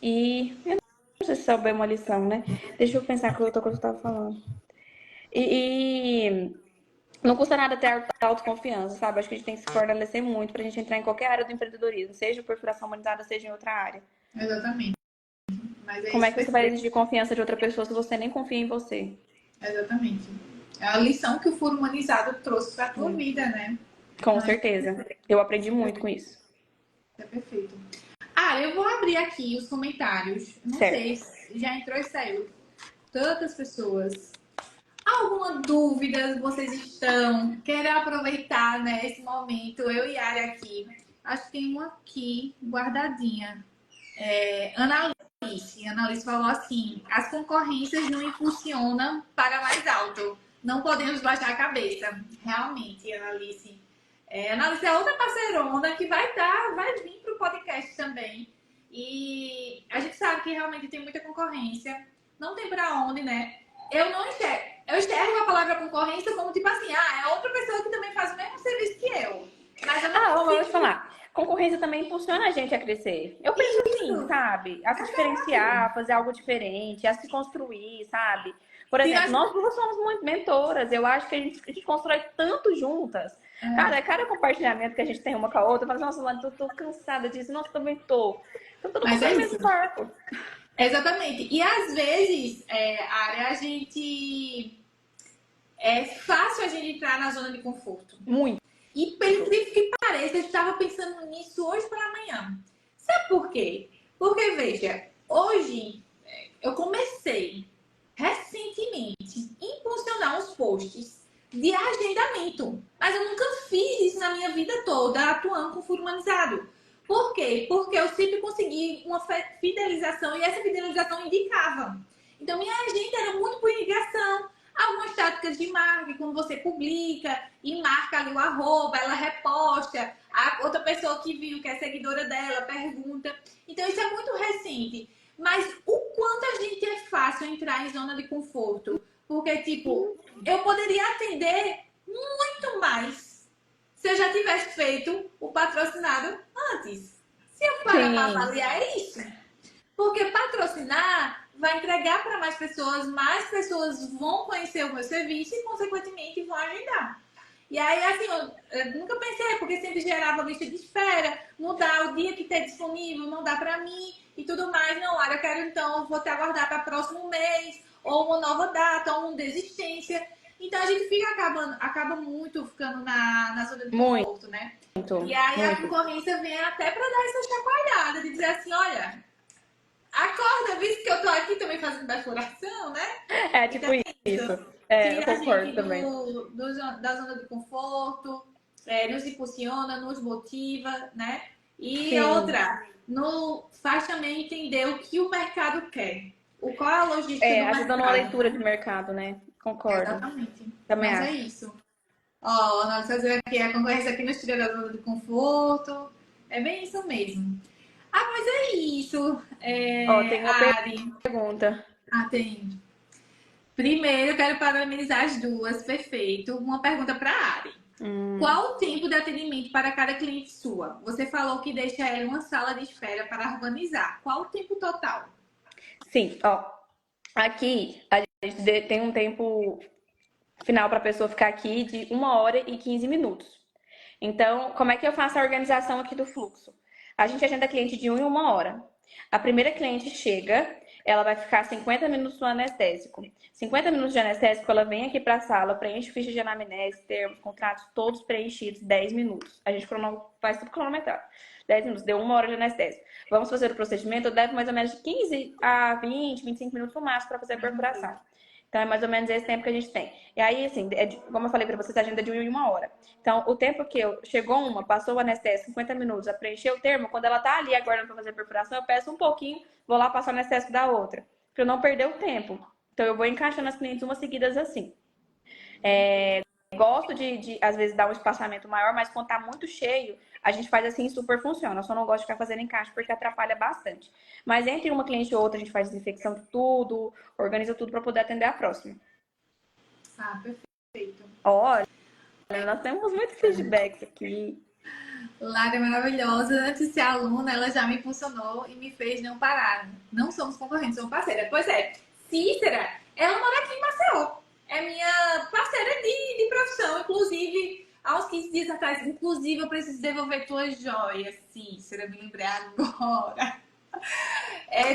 [SPEAKER 2] E sei se souber uma lição, né? Deixa eu pensar que outra coisa que eu tava falando. E não custa nada ter autoconfiança, sabe? Acho que a gente tem que se fortalecer muito pra gente entrar em qualquer área do empreendedorismo, seja perfuração humanizada, seja em outra área.
[SPEAKER 1] Exatamente. Mas é
[SPEAKER 2] Como é
[SPEAKER 1] isso
[SPEAKER 2] que você vai
[SPEAKER 1] perfeito.
[SPEAKER 2] exigir confiança de outra pessoa se você nem confia em você?
[SPEAKER 1] Exatamente. É a lição que o Foro Humanizado trouxe para a tua vida, né?
[SPEAKER 2] Com
[SPEAKER 1] Ai,
[SPEAKER 2] certeza. Eu aprendi muito com isso.
[SPEAKER 1] é perfeito. Ah, eu vou abrir aqui os comentários. Não sei
[SPEAKER 2] Certo.
[SPEAKER 1] se já entrou e saiu. Tantas pessoas. Alguma dúvida vocês estão? Querem aproveitar, né, esse momento? Eu e a Ari aqui. Acho que tem uma aqui guardadinha. Ana Alice falou assim: as concorrências não impulsionam para mais alto. Não podemos baixar a cabeça. Realmente, Ana Alice. Ana Alice é outra parceirona que vai vir para o podcast também. E a gente sabe que realmente tem muita concorrência. Não tem para onde, né? Eu não enxergo. Eu enxergo a palavra concorrência como tipo assim, é outra pessoa que também faz o mesmo serviço que eu. Mas eu não
[SPEAKER 2] Ah, mas eu vou te
[SPEAKER 1] consigo
[SPEAKER 2] falar. Concorrência também impulsiona a gente a crescer. Eu penso assim,
[SPEAKER 1] isso.
[SPEAKER 2] sabe? A se
[SPEAKER 1] Exato.
[SPEAKER 2] diferenciar, fazer algo diferente, a se construir, sabe? Por
[SPEAKER 1] Se
[SPEAKER 2] exemplo,
[SPEAKER 1] nós...
[SPEAKER 2] nós duas somos muito mentoras. Eu acho que a gente constrói tanto juntas. Cara, cada compartilhamento que a gente tem uma com a outra, eu falo, nossa, Lana, tô cansada disso. Nossa, também tô. Então, todo mundo
[SPEAKER 1] Mas
[SPEAKER 2] tá
[SPEAKER 1] é
[SPEAKER 2] no
[SPEAKER 1] isso.
[SPEAKER 2] mesmo barco.
[SPEAKER 1] Exatamente. E às vezes, a gente. É fácil a gente entrar na zona de conforto.
[SPEAKER 2] Muito.
[SPEAKER 1] E pelo incrível que pareça, eu estava pensando nisso hoje para amanhã. Sabe por quê? Porque, veja, hoje eu comecei recentemente a impulsionar os posts de agendamento. Mas eu nunca fiz isso na minha vida toda, atuando com furo humanizado. Por quê? Porque eu sempre consegui uma fidelização e essa fidelização indicava. Então, minha agenda era muito por indicação. Algumas táticas de marketing, quando você publica e marca ali o arroba, ela reposta, a outra pessoa que viu, que é seguidora dela, pergunta. Então, isso é muito recente. Mas o quanto a gente é fácil entrar em zona de conforto. Porque, tipo, eu poderia atender muito mais se eu já tivesse feito o patrocinado antes. Se eu parar para
[SPEAKER 2] Sim.
[SPEAKER 1] avaliar, é isso. Porque patrocinar vai entregar para mais pessoas vão conhecer o meu serviço e, consequentemente, vão agendar. E aí, assim, eu nunca pensei, porque sempre gerava lista de espera, mudar o dia que tem disponível, não dá para mim e tudo mais. Não, olha, eu quero então, vou te aguardar para próximo mês, ou uma nova data, ou uma desistência. Então a gente acaba muito ficando na zona de
[SPEAKER 2] Muito,
[SPEAKER 1] conforto, né? E aí a
[SPEAKER 2] muito.
[SPEAKER 1] concorrência vem até para dar essa chacoalhada, de dizer assim, olha, acorda, visto que eu tô aqui também fazendo perfuração, né?
[SPEAKER 2] É
[SPEAKER 1] Então
[SPEAKER 2] tipo
[SPEAKER 1] é
[SPEAKER 2] isso.
[SPEAKER 1] isso.
[SPEAKER 2] É, eu
[SPEAKER 1] Tira a
[SPEAKER 2] concordo
[SPEAKER 1] gente
[SPEAKER 2] também.
[SPEAKER 1] da zona de conforto, nos impulsiona, nos motiva, né? E
[SPEAKER 2] Sim.
[SPEAKER 1] outra, faz também entender o que o mercado quer. Qual é a logística
[SPEAKER 2] É,
[SPEAKER 1] do
[SPEAKER 2] ajudando uma
[SPEAKER 1] mercado.
[SPEAKER 2] leitura de mercado, né? Concordo.
[SPEAKER 1] Exatamente.
[SPEAKER 2] Também
[SPEAKER 1] Mas é
[SPEAKER 2] acho.
[SPEAKER 1] isso. Ó, nós fazemos aqui a concorrência aqui nos tira da zona de conforto. É bem isso mesmo. Ah, mas é isso,
[SPEAKER 2] Ó, tem uma
[SPEAKER 1] Ari.
[SPEAKER 2] pergunta.
[SPEAKER 1] Ah, tem. Primeiro, eu quero parabenizar as duas, perfeito. Uma pergunta para a Ari.
[SPEAKER 2] Hum,
[SPEAKER 1] Qual o tempo de atendimento para cada cliente sua? Você falou que deixa ela em uma sala de espera para organizar. Qual o tempo total?
[SPEAKER 2] sim, ó. Aqui a gente tem um tempo final para a pessoa ficar aqui de 1 hora e 15 minutos. Então, como é que eu faço a organização aqui do fluxo? A gente agenda cliente de 1 em 1 hora. A primeira cliente chega, ela vai ficar 50 minutos no anestésico. 50 minutos de anestésico, ela vem aqui para a sala, preenche ficha de anamnese, termos, contratos, todos preenchidos, 10 minutos. A gente faz tudo cronometrado. 10 minutos, deu 1 hora de anestésico. Vamos fazer o procedimento, eu levo mais ou menos de 15 a 20, 25 minutos no máximo para fazer a perfuração. Então, é mais ou menos esse tempo que a gente tem. E aí, assim, como eu falei para vocês, a agenda é de 1 em 1 hora. Então, o tempo que chegou passou o anestésico, 50 minutos, a preencher o termo, quando ela tá ali aguardando para fazer a perfuração, eu peço um pouquinho, vou lá passar o anestésico da outra, para eu não perder o tempo. Então, eu vou encaixando as clientes umas seguidas assim. Gosto às vezes, dar um espaçamento maior, mas quando tá muito cheio, a gente faz assim e super funciona. Eu só não gosto de ficar fazendo encaixe porque atrapalha bastante. Mas entre uma cliente e outra, a gente faz desinfecção de tudo, organiza tudo para poder atender a próxima.
[SPEAKER 1] Ah, perfeito.
[SPEAKER 2] Olha, nós temos muitos feedbacks aqui.
[SPEAKER 1] Lara é maravilhosa. Antes de ser aluna, ela já me impulsionou e me fez não parar. Não somos concorrentes, somos parceiras. Pois é, Cícera, ela mora aqui em Maceió. É minha parceira de profissão. Inclusive, há uns 15 dias atrás, inclusive, eu preciso devolver tuas joias, Cícera. Me lembrei agora.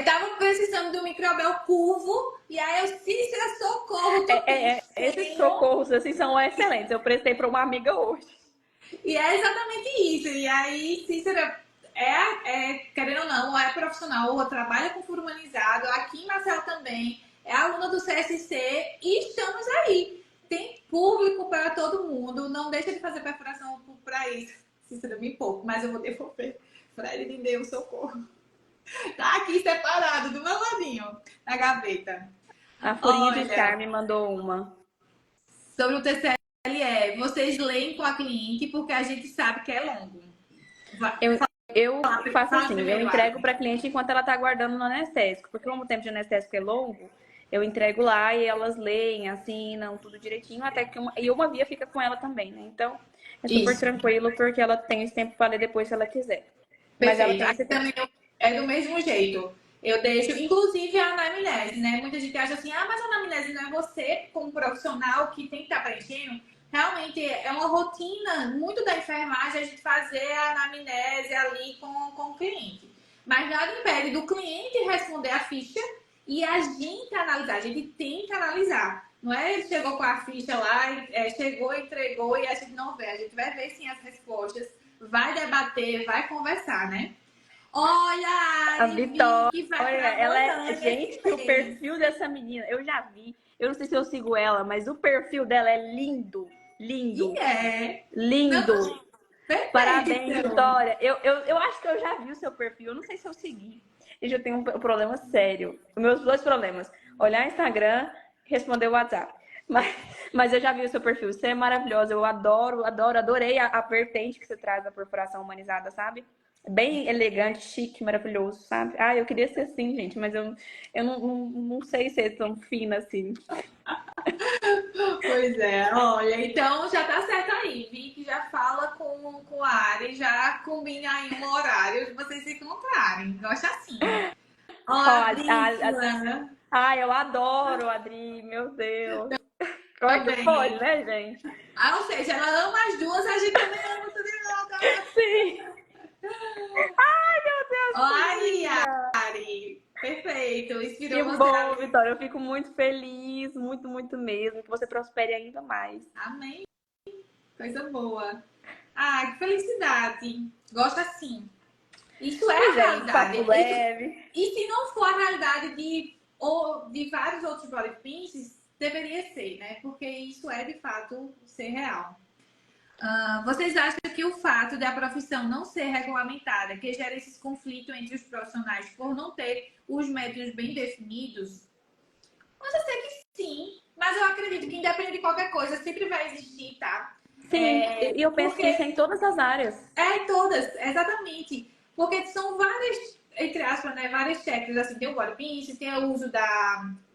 [SPEAKER 1] Tava precisando de um microbel curvo. E aí eu, Cícera, socorro.
[SPEAKER 2] Esses socorros, assim, são excelentes. Eu prestei para uma amiga hoje.
[SPEAKER 1] E é exatamente isso. E aí, Cícera, querendo ou não, é profissional, ou trabalha com furo humanizado, aqui em Marcelo também, é aluna do CSC e estamos aí. Tem público para todo mundo, não deixa de fazer perfuração para isso. Cícera, me pouco, mas eu vou devolver para ele entender o socorro. Tá aqui separado do meu ladinho, na gaveta.
[SPEAKER 2] A Furinha
[SPEAKER 1] Olha,
[SPEAKER 2] de Scar me mandou uma.
[SPEAKER 1] sobre o TCLE, vocês leem com a cliente porque a gente sabe que é longo.
[SPEAKER 2] Eu faço
[SPEAKER 1] Fala
[SPEAKER 2] assim, eu
[SPEAKER 1] primeiro,
[SPEAKER 2] entrego
[SPEAKER 1] Ari.
[SPEAKER 2] para a cliente enquanto ela está aguardando no anestésico, porque como o tempo de anestésico é longo, eu entrego lá e elas leem, assinam, tudo direitinho, até que uma via fica com ela também, né? Então, é super
[SPEAKER 1] Isso,
[SPEAKER 2] tranquilo, porque ela tem esse tempo para ler depois se ela quiser. Mas ela
[SPEAKER 1] perfeito.
[SPEAKER 2] tem
[SPEAKER 1] Aqui
[SPEAKER 2] esse tempo.
[SPEAKER 1] também é do mesmo jeito. Eu deixo, inclusive a anamnese, né? Muita gente acha assim, mas a anamnese não é você, como profissional, que tem que estar preenchendo. Realmente é uma rotina muito da enfermagem a gente fazer a anamnese ali com o cliente. Mas nada impede do cliente responder a ficha e a gente analisar. A gente tem que analisar. Não é ele chegou com a ficha lá, chegou, entregou e a gente não vê. A gente vai ver sim as respostas, vai debater, vai conversar, né? Olha,
[SPEAKER 2] A
[SPEAKER 1] Ari, vi
[SPEAKER 2] Vitória,
[SPEAKER 1] que vai pra
[SPEAKER 2] ela é.
[SPEAKER 1] Goiânia
[SPEAKER 2] Gente,
[SPEAKER 1] esse
[SPEAKER 2] o
[SPEAKER 1] mês.
[SPEAKER 2] perfil dessa menina, eu já vi. Eu não sei se eu sigo ela, mas o perfil dela é lindo.
[SPEAKER 1] E
[SPEAKER 2] Lindo.
[SPEAKER 1] não,
[SPEAKER 2] Lindo.
[SPEAKER 1] perfeito,
[SPEAKER 2] Parabéns,
[SPEAKER 1] então.
[SPEAKER 2] Vitória. Eu acho que eu já vi o seu perfil. Eu não sei se eu segui. Gente, eu tenho um problema sério. Os meus dois problemas: olhar Instagram, responder o WhatsApp. Mas, mas eu já vi o seu perfil. Você é maravilhosa. Eu adoro, adoro, adorei a vertente que você traz da perfuração humanizada, sabe? Bem elegante, chique, maravilhoso, sabe? Ah, eu queria ser assim, gente, mas eu não sei ser tão fina assim.
[SPEAKER 1] Pois é, olha, então já tá certo aí. Vi que já fala com a Ari, já combina aí um horário de vocês se encontrarem. Gosta assim. Ó,
[SPEAKER 2] Ó,
[SPEAKER 1] a Priscila
[SPEAKER 2] eu adoro, Adri, meu Deus. Como é que pode,
[SPEAKER 1] também.
[SPEAKER 2] né, gente?
[SPEAKER 1] Ah, ou seja, ela ama as duas, a gente também ama tudo de volta.
[SPEAKER 2] Sim.
[SPEAKER 1] Ó, aí, Ari. Perfeito,
[SPEAKER 2] Que
[SPEAKER 1] inspirou você
[SPEAKER 2] bom,
[SPEAKER 1] ali.
[SPEAKER 2] Vitória. Eu fico muito feliz, muito, muito mesmo, que você prospere ainda mais.
[SPEAKER 1] Amém. Coisa boa. Ah, que felicidade. Gosto assim. Isso é
[SPEAKER 2] Pois
[SPEAKER 1] a
[SPEAKER 2] é, um
[SPEAKER 1] realidade.
[SPEAKER 2] papo leve.
[SPEAKER 1] E se não for a realidade de vários outros body pinches, deveria ser, né? Porque isso é de fato ser real. Vocês acham que o fato de a profissão não ser regulamentada, que gera esses conflitos entre os profissionais por não ter os métodos bem definidos? Pode ser que sim, mas eu acredito que independente de qualquer coisa, sempre vai existir, tá?
[SPEAKER 2] Sim, e eu penso que isso é
[SPEAKER 1] Porque
[SPEAKER 2] em todas as áreas.
[SPEAKER 1] em todas, exatamente. Porque são várias, entre aspas, né? Várias técnicas, assim, tem o body pinch, tem o uso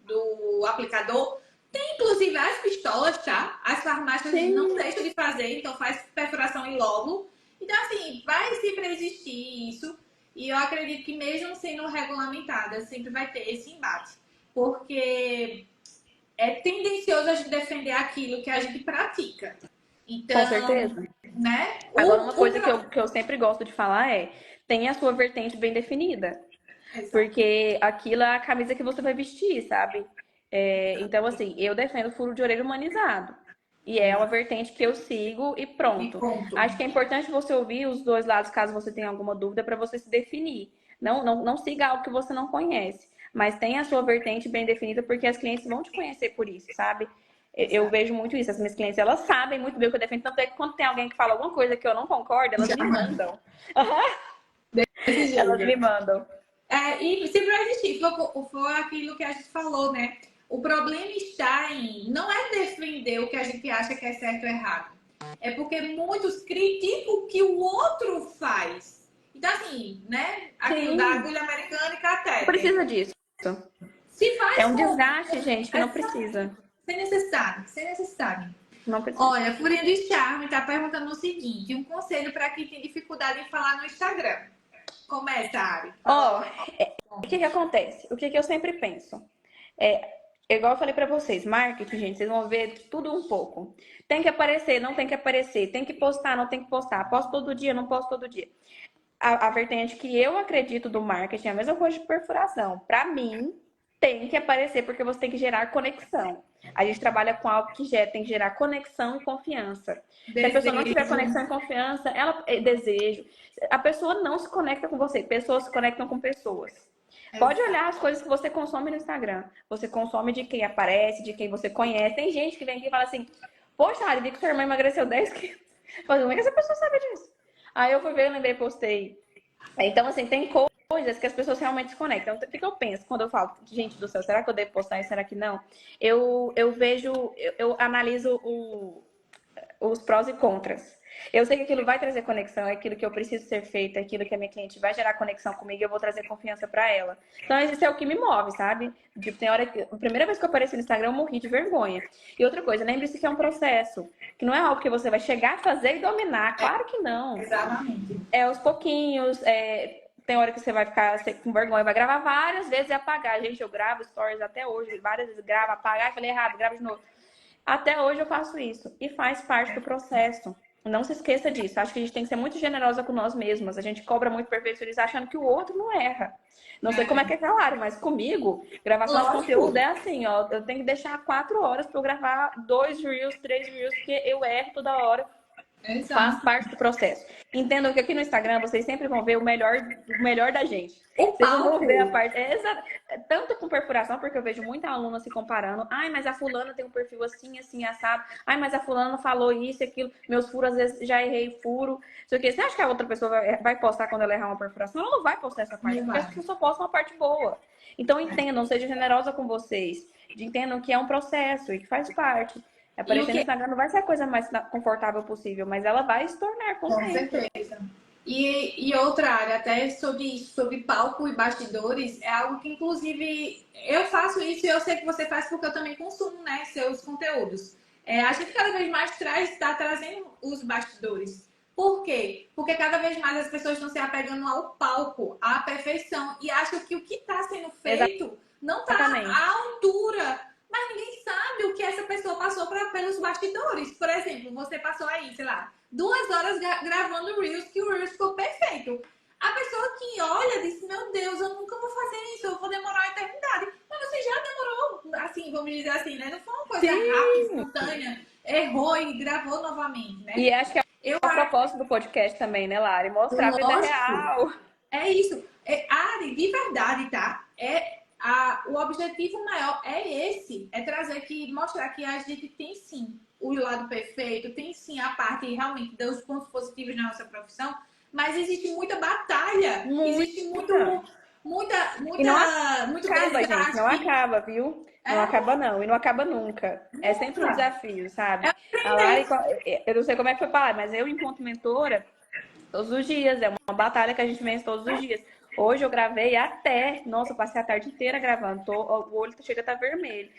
[SPEAKER 1] do aplicador, tem inclusive as pistolas, tá? As farmácias não
[SPEAKER 2] Sim,
[SPEAKER 1] deixam de fazer, então faz perfuração em logo. Então, assim, vai sempre existir isso. E eu acredito que mesmo sendo regulamentada, sempre vai ter esse embate. Porque é tendencioso a gente defender aquilo que a gente pratica.
[SPEAKER 2] com
[SPEAKER 1] Então,
[SPEAKER 2] certeza.
[SPEAKER 1] né?
[SPEAKER 2] Agora, uma coisa que eu sempre gosto de falar é: tenha a sua vertente bem definida.
[SPEAKER 1] Exato.
[SPEAKER 2] Porque aquilo é a camisa que você vai vestir, sabe? Então, assim, eu defendo o furo de orelha humanizado. E é uma vertente que eu sigo e
[SPEAKER 1] E
[SPEAKER 2] pronto.
[SPEAKER 1] ponto.
[SPEAKER 2] Acho que é importante você ouvir os dois lados, caso você tenha alguma dúvida, para você se definir. Não siga algo que você não conhece, mas tenha a sua vertente bem definida, porque as clientes vão te conhecer por isso, sabe? Eu
[SPEAKER 1] Exato.
[SPEAKER 2] vejo muito isso. As minhas clientes, elas sabem muito bem o que eu defendo. Tanto é que quando tem alguém que fala alguma coisa que eu não concordo, elas
[SPEAKER 1] Já
[SPEAKER 2] me
[SPEAKER 1] manda.
[SPEAKER 2] mandam.
[SPEAKER 1] Desse
[SPEAKER 2] Elas me
[SPEAKER 1] jeito.
[SPEAKER 2] mandam.
[SPEAKER 1] E sempre vai existir. Foi aquilo que a gente falou, né? O problema está em não é defender o que a gente acha que é certo ou errado. É porque muitos criticam o que o outro faz. Então, assim, né? Aquilo da
[SPEAKER 2] Sim,
[SPEAKER 1] agulha americana e
[SPEAKER 2] não
[SPEAKER 1] catéter.
[SPEAKER 2] precisa disso.
[SPEAKER 1] Se
[SPEAKER 2] É
[SPEAKER 1] faz
[SPEAKER 2] um
[SPEAKER 1] com.
[SPEAKER 2] desgaste, gente, que não
[SPEAKER 1] Exatamente.
[SPEAKER 2] precisa.
[SPEAKER 1] Sem necessidade, sem necessidade.
[SPEAKER 2] Não precisa.
[SPEAKER 1] Olha, Furinha de Charme tá perguntando o seguinte: um conselho para quem tem dificuldade em falar no Instagram. Começa, Ari.
[SPEAKER 2] Ó, o que que acontece? O que que eu sempre penso? É, igual eu falei pra vocês, marketing, gente, vocês vão ver tudo um pouco. Tem que aparecer, não tem que aparecer. Tem que postar, não tem que postar. Posto todo dia, não posto todo dia. A vertente que eu acredito do marketing é a mesma coisa de perfuração. Pra mim, tem que aparecer porque você tem que gerar conexão. A gente trabalha com algo que tem que gerar conexão e confiança. Se a pessoa não tiver conexão e confiança, ela desejo. A pessoa não se conecta com você, pessoas se conectam com pessoas. Pode olhar as coisas que você consome no Instagram. Você consome de quem aparece, de quem você conhece. Tem gente que vem aqui e fala assim: poxa, Ari, vi que sua irmã emagreceu 10 quilos. Mas como é que essa pessoa sabe disso? Aí eu fui ver, eu lembrei, postei. Então, assim, tem coisas que as pessoas realmente se conectam. Então, o que eu penso quando eu falo, gente do céu, será que eu devo postar isso? Será que não? Eu vejo, eu analiso os prós e contras. Eu sei que aquilo vai trazer conexão, é aquilo que eu preciso ser feito, é aquilo que a minha cliente vai gerar conexão comigo e eu vou trazer confiança pra ela. Então, isso é o que me move, sabe? Tipo, tem hora que. A primeira vez que eu apareci no Instagram, eu morri de vergonha. E outra coisa, lembre-se que é um processo. Que não é algo que você vai chegar a fazer e dominar. Claro que não.
[SPEAKER 1] Exatamente.
[SPEAKER 2] É aos pouquinhos, tem hora que você vai ficar com vergonha, vai gravar várias vezes e apagar. Gente, eu gravo stories até hoje, várias vezes gravo, apagar, falei errado, gravo de novo. Até hoje eu faço isso e faz parte do processo. Não se esqueça disso. Acho que a gente tem que ser muito generosa com nós mesmas. A gente cobra muito perfeccionista achando que o outro não erra. Não sei como é que é claro, mas comigo, gravação de conteúdo é assim, ó. Eu tenho que deixar 4 horas para eu gravar 2 reels, 3 reels, porque eu erro toda hora.
[SPEAKER 1] Exato.
[SPEAKER 2] Faz parte do processo. Entendam que aqui no Instagram vocês sempre vão ver o melhor da gente.
[SPEAKER 1] O
[SPEAKER 2] Vocês não vão
[SPEAKER 1] palco.
[SPEAKER 2] ver a parte. Tanto com perfuração, porque eu vejo muita aluna se comparando. Ai, mas a fulana tem um perfil assim, assim, assado. Ai, mas a fulana falou isso, aquilo. Meus furos, às vezes, já errei furo. Sei o quê. Você acha que a outra pessoa vai postar quando ela errar uma perfuração? Ela não vai postar essa parte, porque as pessoas só postam uma parte boa. Então entendam, seja generosa com vocês. Entendam que é um processo e que faz parte. Aparecer no Instagram não vai ser a coisa mais confortável possível, mas ela vai se tornar com
[SPEAKER 1] certeza. E outra área, até sobre palco e bastidores, é algo que, inclusive, eu faço isso e eu sei que você faz porque eu também consumo, né, seus conteúdos. A gente cada vez mais está trazendo os bastidores. Por quê? Porque cada vez mais as pessoas estão se apegando ao palco, à perfeição, e acham que o que está sendo feito não está à altura. Mas ninguém sabe o que essa pessoa passou pelos bastidores. Por exemplo, você passou aí, sei lá, 2 horas gravando o Reels, que o Reels ficou perfeito. A pessoa que olha disse, meu Deus, eu nunca vou fazer isso, eu vou demorar uma eternidade. Mas você já demorou, assim, vamos dizer assim, né? Não foi uma coisa rápida, espontânea. Errou e gravou novamente, né?
[SPEAKER 2] E acho que é o propósito do podcast também, né, Lari? Mostrar a vida real.
[SPEAKER 1] É isso. Ari, de verdade, tá? O objetivo maior é esse, é trazer aqui, mostrar que a gente tem sim o lado perfeito, tem sim a parte realmente dos pontos positivos na nossa profissão, mas existe muita batalha, existe muito
[SPEAKER 2] e não acaba, gente, não acaba, viu? Não acaba não, e não acaba nunca. É sempre um desafio, sabe? A Lari, eu não sei como é que foi pra lá, mas eu, enquanto mentora, todos os dias, é uma batalha que a gente vence todos os dias. Hoje eu gravei nossa, eu passei a tarde inteira gravando, o olho chega a estar vermelho.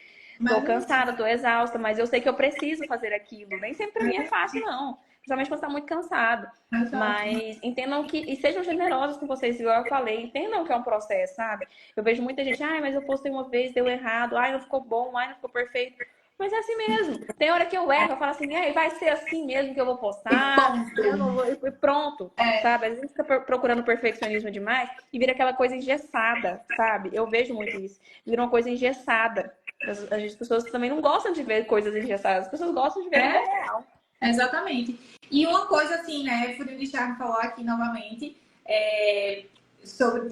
[SPEAKER 2] Tô cansada, tô exausta, mas eu sei que eu preciso fazer aquilo. Nem sempre pra mim é fácil, não. Principalmente quando tá muito cansado. Mas entendam e sejam generosos com vocês, igual eu falei. Entendam que é um processo, sabe? Eu vejo muita gente, mas eu postei uma vez, deu errado. Não ficou bom, não ficou perfeito. Mas é assim mesmo. Tem hora que eu erro, eu falo assim, vai ser assim mesmo que eu vou postar. Eu não vou, e pronto, sabe? Às vezes fica procurando perfeccionismo demais e vira aquela coisa engessada, sabe? Eu vejo muito isso. Vira uma coisa engessada. As pessoas também não gostam de ver coisas engessadas. As pessoas gostam de ver a vida real.
[SPEAKER 1] Exatamente. E uma coisa assim, né? Furinha de Charme falou aqui novamente,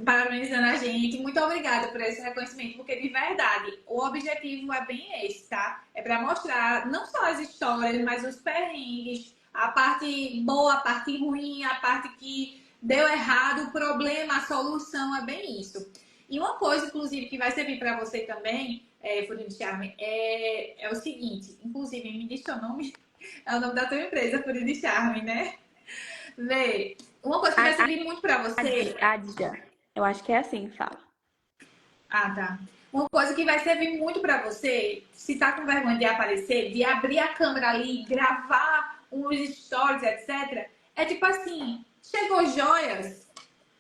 [SPEAKER 1] parabenizando a gente. Muito obrigada por esse reconhecimento, porque de verdade, o objetivo é bem esse, tá? É para mostrar não só as histórias, mas os perrengues, a parte boa, a parte ruim, a parte que deu errado, o problema, a solução, é bem isso. E uma coisa, inclusive, que vai servir para você também, Furinha de Charme, é o seguinte, inclusive, me diz seu nome, é o nome da tua empresa, Furinha de Charme, né? Vê, uma coisa que vai servir muito para você...
[SPEAKER 2] Adja. Eu acho que é assim que fala.
[SPEAKER 1] Ah, tá. Uma coisa que vai servir muito para você, se tá com vergonha de aparecer, de abrir a câmera ali, gravar uns stories, etc. É tipo assim, chegou joias,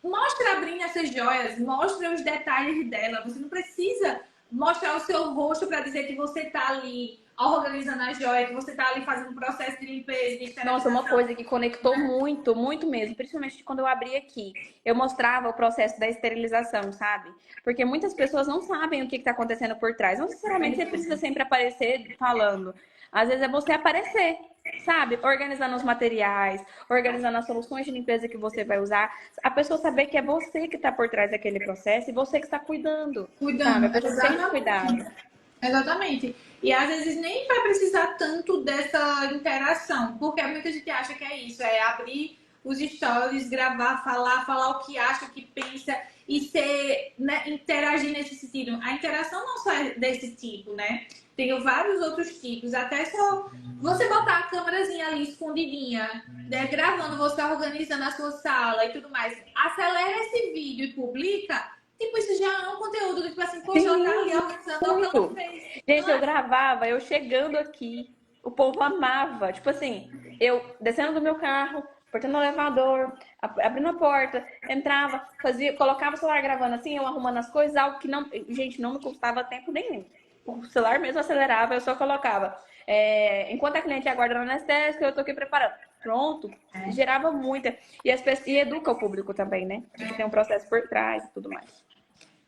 [SPEAKER 1] mostra abrindo essas joias, mostra os detalhes dela. Você não precisa mostrar o seu rosto para dizer que você tá ali organizando a joia, que você tá ali fazendo um processo de limpeza, de
[SPEAKER 2] Nossa, uma
[SPEAKER 1] esterilização.
[SPEAKER 2] coisa que conectou muito, muito mesmo, principalmente quando eu abri aqui, eu mostrava o processo da esterilização, sabe? Porque muitas pessoas não sabem o que está acontecendo por trás. Não necessariamente você precisa sempre aparecer falando. Às vezes é você aparecer, sabe? Organizando os materiais, organizando as soluções de limpeza que você vai usar. A pessoa saber que é você que está por trás daquele processo e você que está cuidando, sabe? A
[SPEAKER 1] Cuidando,
[SPEAKER 2] pessoa tem esse cuidado.
[SPEAKER 1] exatamente. E às vezes nem vai precisar tanto dessa interação, porque muita gente acha que é isso, é abrir os stories, gravar, falar o que acha, o que pensa e ser, né, interagir nesse sentido. A interação não só é desse tipo, né? Tem vários outros tipos, até só você botar a câmerazinha ali escondidinha, né, gravando você organizando a sua sala e tudo mais. Acelera esse vídeo e publica. Tipo, isso já é um conteúdo do tipo assim, poxa, ela tá ali organizando o que ela
[SPEAKER 2] Muito.
[SPEAKER 1] fez.
[SPEAKER 2] Gente, eu gravava, eu chegando aqui, o povo amava. Tipo assim, eu descendo do meu carro, portando o elevador, abrindo a porta, entrava, fazia, colocava o celular gravando assim, eu arrumando as coisas, algo que não, gente, não me custava tempo nenhum. O celular mesmo acelerava, eu só colocava. Enquanto a cliente aguarda na anestésica, eu tô aqui preparando. Pronto, gerava muita. E educa o público também, né? De que tem um processo por trás e tudo mais.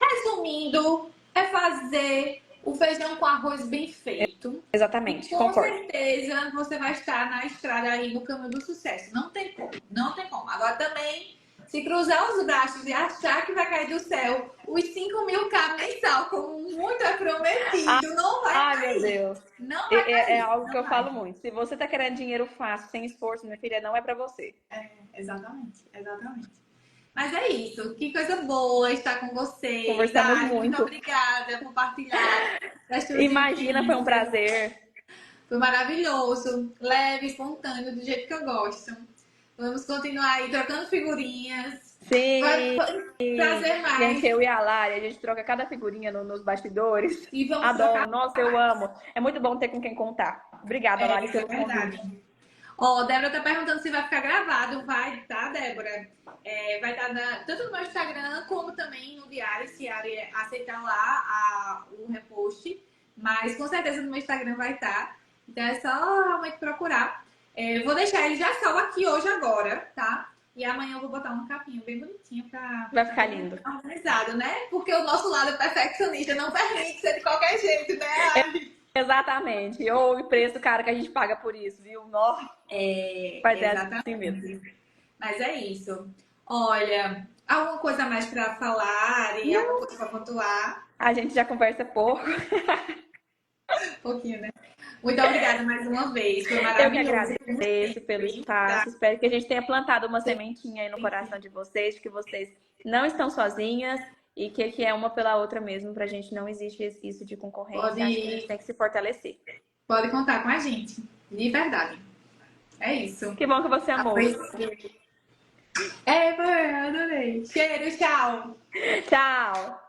[SPEAKER 1] Resumindo, é fazer o feijão com arroz bem feito. E
[SPEAKER 2] Exatamente,
[SPEAKER 1] com
[SPEAKER 2] concordo.
[SPEAKER 1] certeza você vai estar na estrada aí no caminho do sucesso. Não tem como, não tem como. Agora também, se cruzar os braços e achar que vai cair do céu os 5.000K mensal, como muito é prometido, não vai
[SPEAKER 2] Ai, meu
[SPEAKER 1] cair.
[SPEAKER 2] Deus.
[SPEAKER 1] Não vai
[SPEAKER 2] É
[SPEAKER 1] cair.
[SPEAKER 2] algo que
[SPEAKER 1] Não
[SPEAKER 2] eu
[SPEAKER 1] vai.
[SPEAKER 2] falo muito. Se você tá querendo dinheiro fácil, sem esforço, minha filha, não é pra você.
[SPEAKER 1] Exatamente, exatamente. Mas é isso. Que coisa boa estar com vocês.
[SPEAKER 2] Conversamos
[SPEAKER 1] Ai, muito
[SPEAKER 2] muito.
[SPEAKER 1] obrigada por partilhar das suas
[SPEAKER 2] Imagina, foi um
[SPEAKER 1] vivências.
[SPEAKER 2] prazer.
[SPEAKER 1] Foi maravilhoso. Leve, espontâneo, do jeito que eu gosto. Vamos continuar aí trocando figurinhas. Vai
[SPEAKER 2] Sim.
[SPEAKER 1] trazer
[SPEAKER 2] Gente,
[SPEAKER 1] mais.
[SPEAKER 2] eu e a Lari, a gente troca cada figurinha nos bastidores.
[SPEAKER 1] E vamos trocar
[SPEAKER 2] Adoro. Nossa, eu
[SPEAKER 1] mais.
[SPEAKER 2] amo. É muito bom ter com quem contar. Obrigada, Lari,
[SPEAKER 1] É
[SPEAKER 2] pelo
[SPEAKER 1] verdade.
[SPEAKER 2] convite.
[SPEAKER 1] Ó, Débora tá perguntando se vai ficar gravado. Vai, tá, Débora? Vai estar tanto no meu Instagram como também no Diário, se a Ari aceitar lá o repost. Mas com certeza no meu Instagram vai estar. Então é só realmente procurar. Vou deixar ele já salvo aqui hoje agora, tá? E amanhã eu vou botar um capinho bem bonitinho pra
[SPEAKER 2] Vai ficar lindo.
[SPEAKER 1] organizado, né? Porque o nosso lado perfeccionista não permite ser de qualquer jeito, né, Ari?
[SPEAKER 2] Exatamente. Ou o preço caro que a gente paga por isso, viu? Nossa, vai ser assim mesmo.
[SPEAKER 1] Exatamente. Mas é isso. Olha, alguma coisa mais para falar e alguma coisa para pontuar?
[SPEAKER 2] A gente já conversa pouco.
[SPEAKER 1] Um pouquinho, né? Muito obrigada mais uma vez. Foi
[SPEAKER 2] Eu que
[SPEAKER 1] maravilhoso.
[SPEAKER 2] agradeço pelo espaço. Espero que a gente tenha plantado uma sementinha aí no coração de vocês, de que vocês não estão sozinhas e que é uma pela outra mesmo, pra gente não existe isso de concorrência. Acho que a gente tem que se fortalecer.
[SPEAKER 1] Pode contar com a gente. De verdade. É isso.
[SPEAKER 2] Que bom que você amou.
[SPEAKER 1] Foi, adorei. Cheiro, tchau.
[SPEAKER 2] Tchau.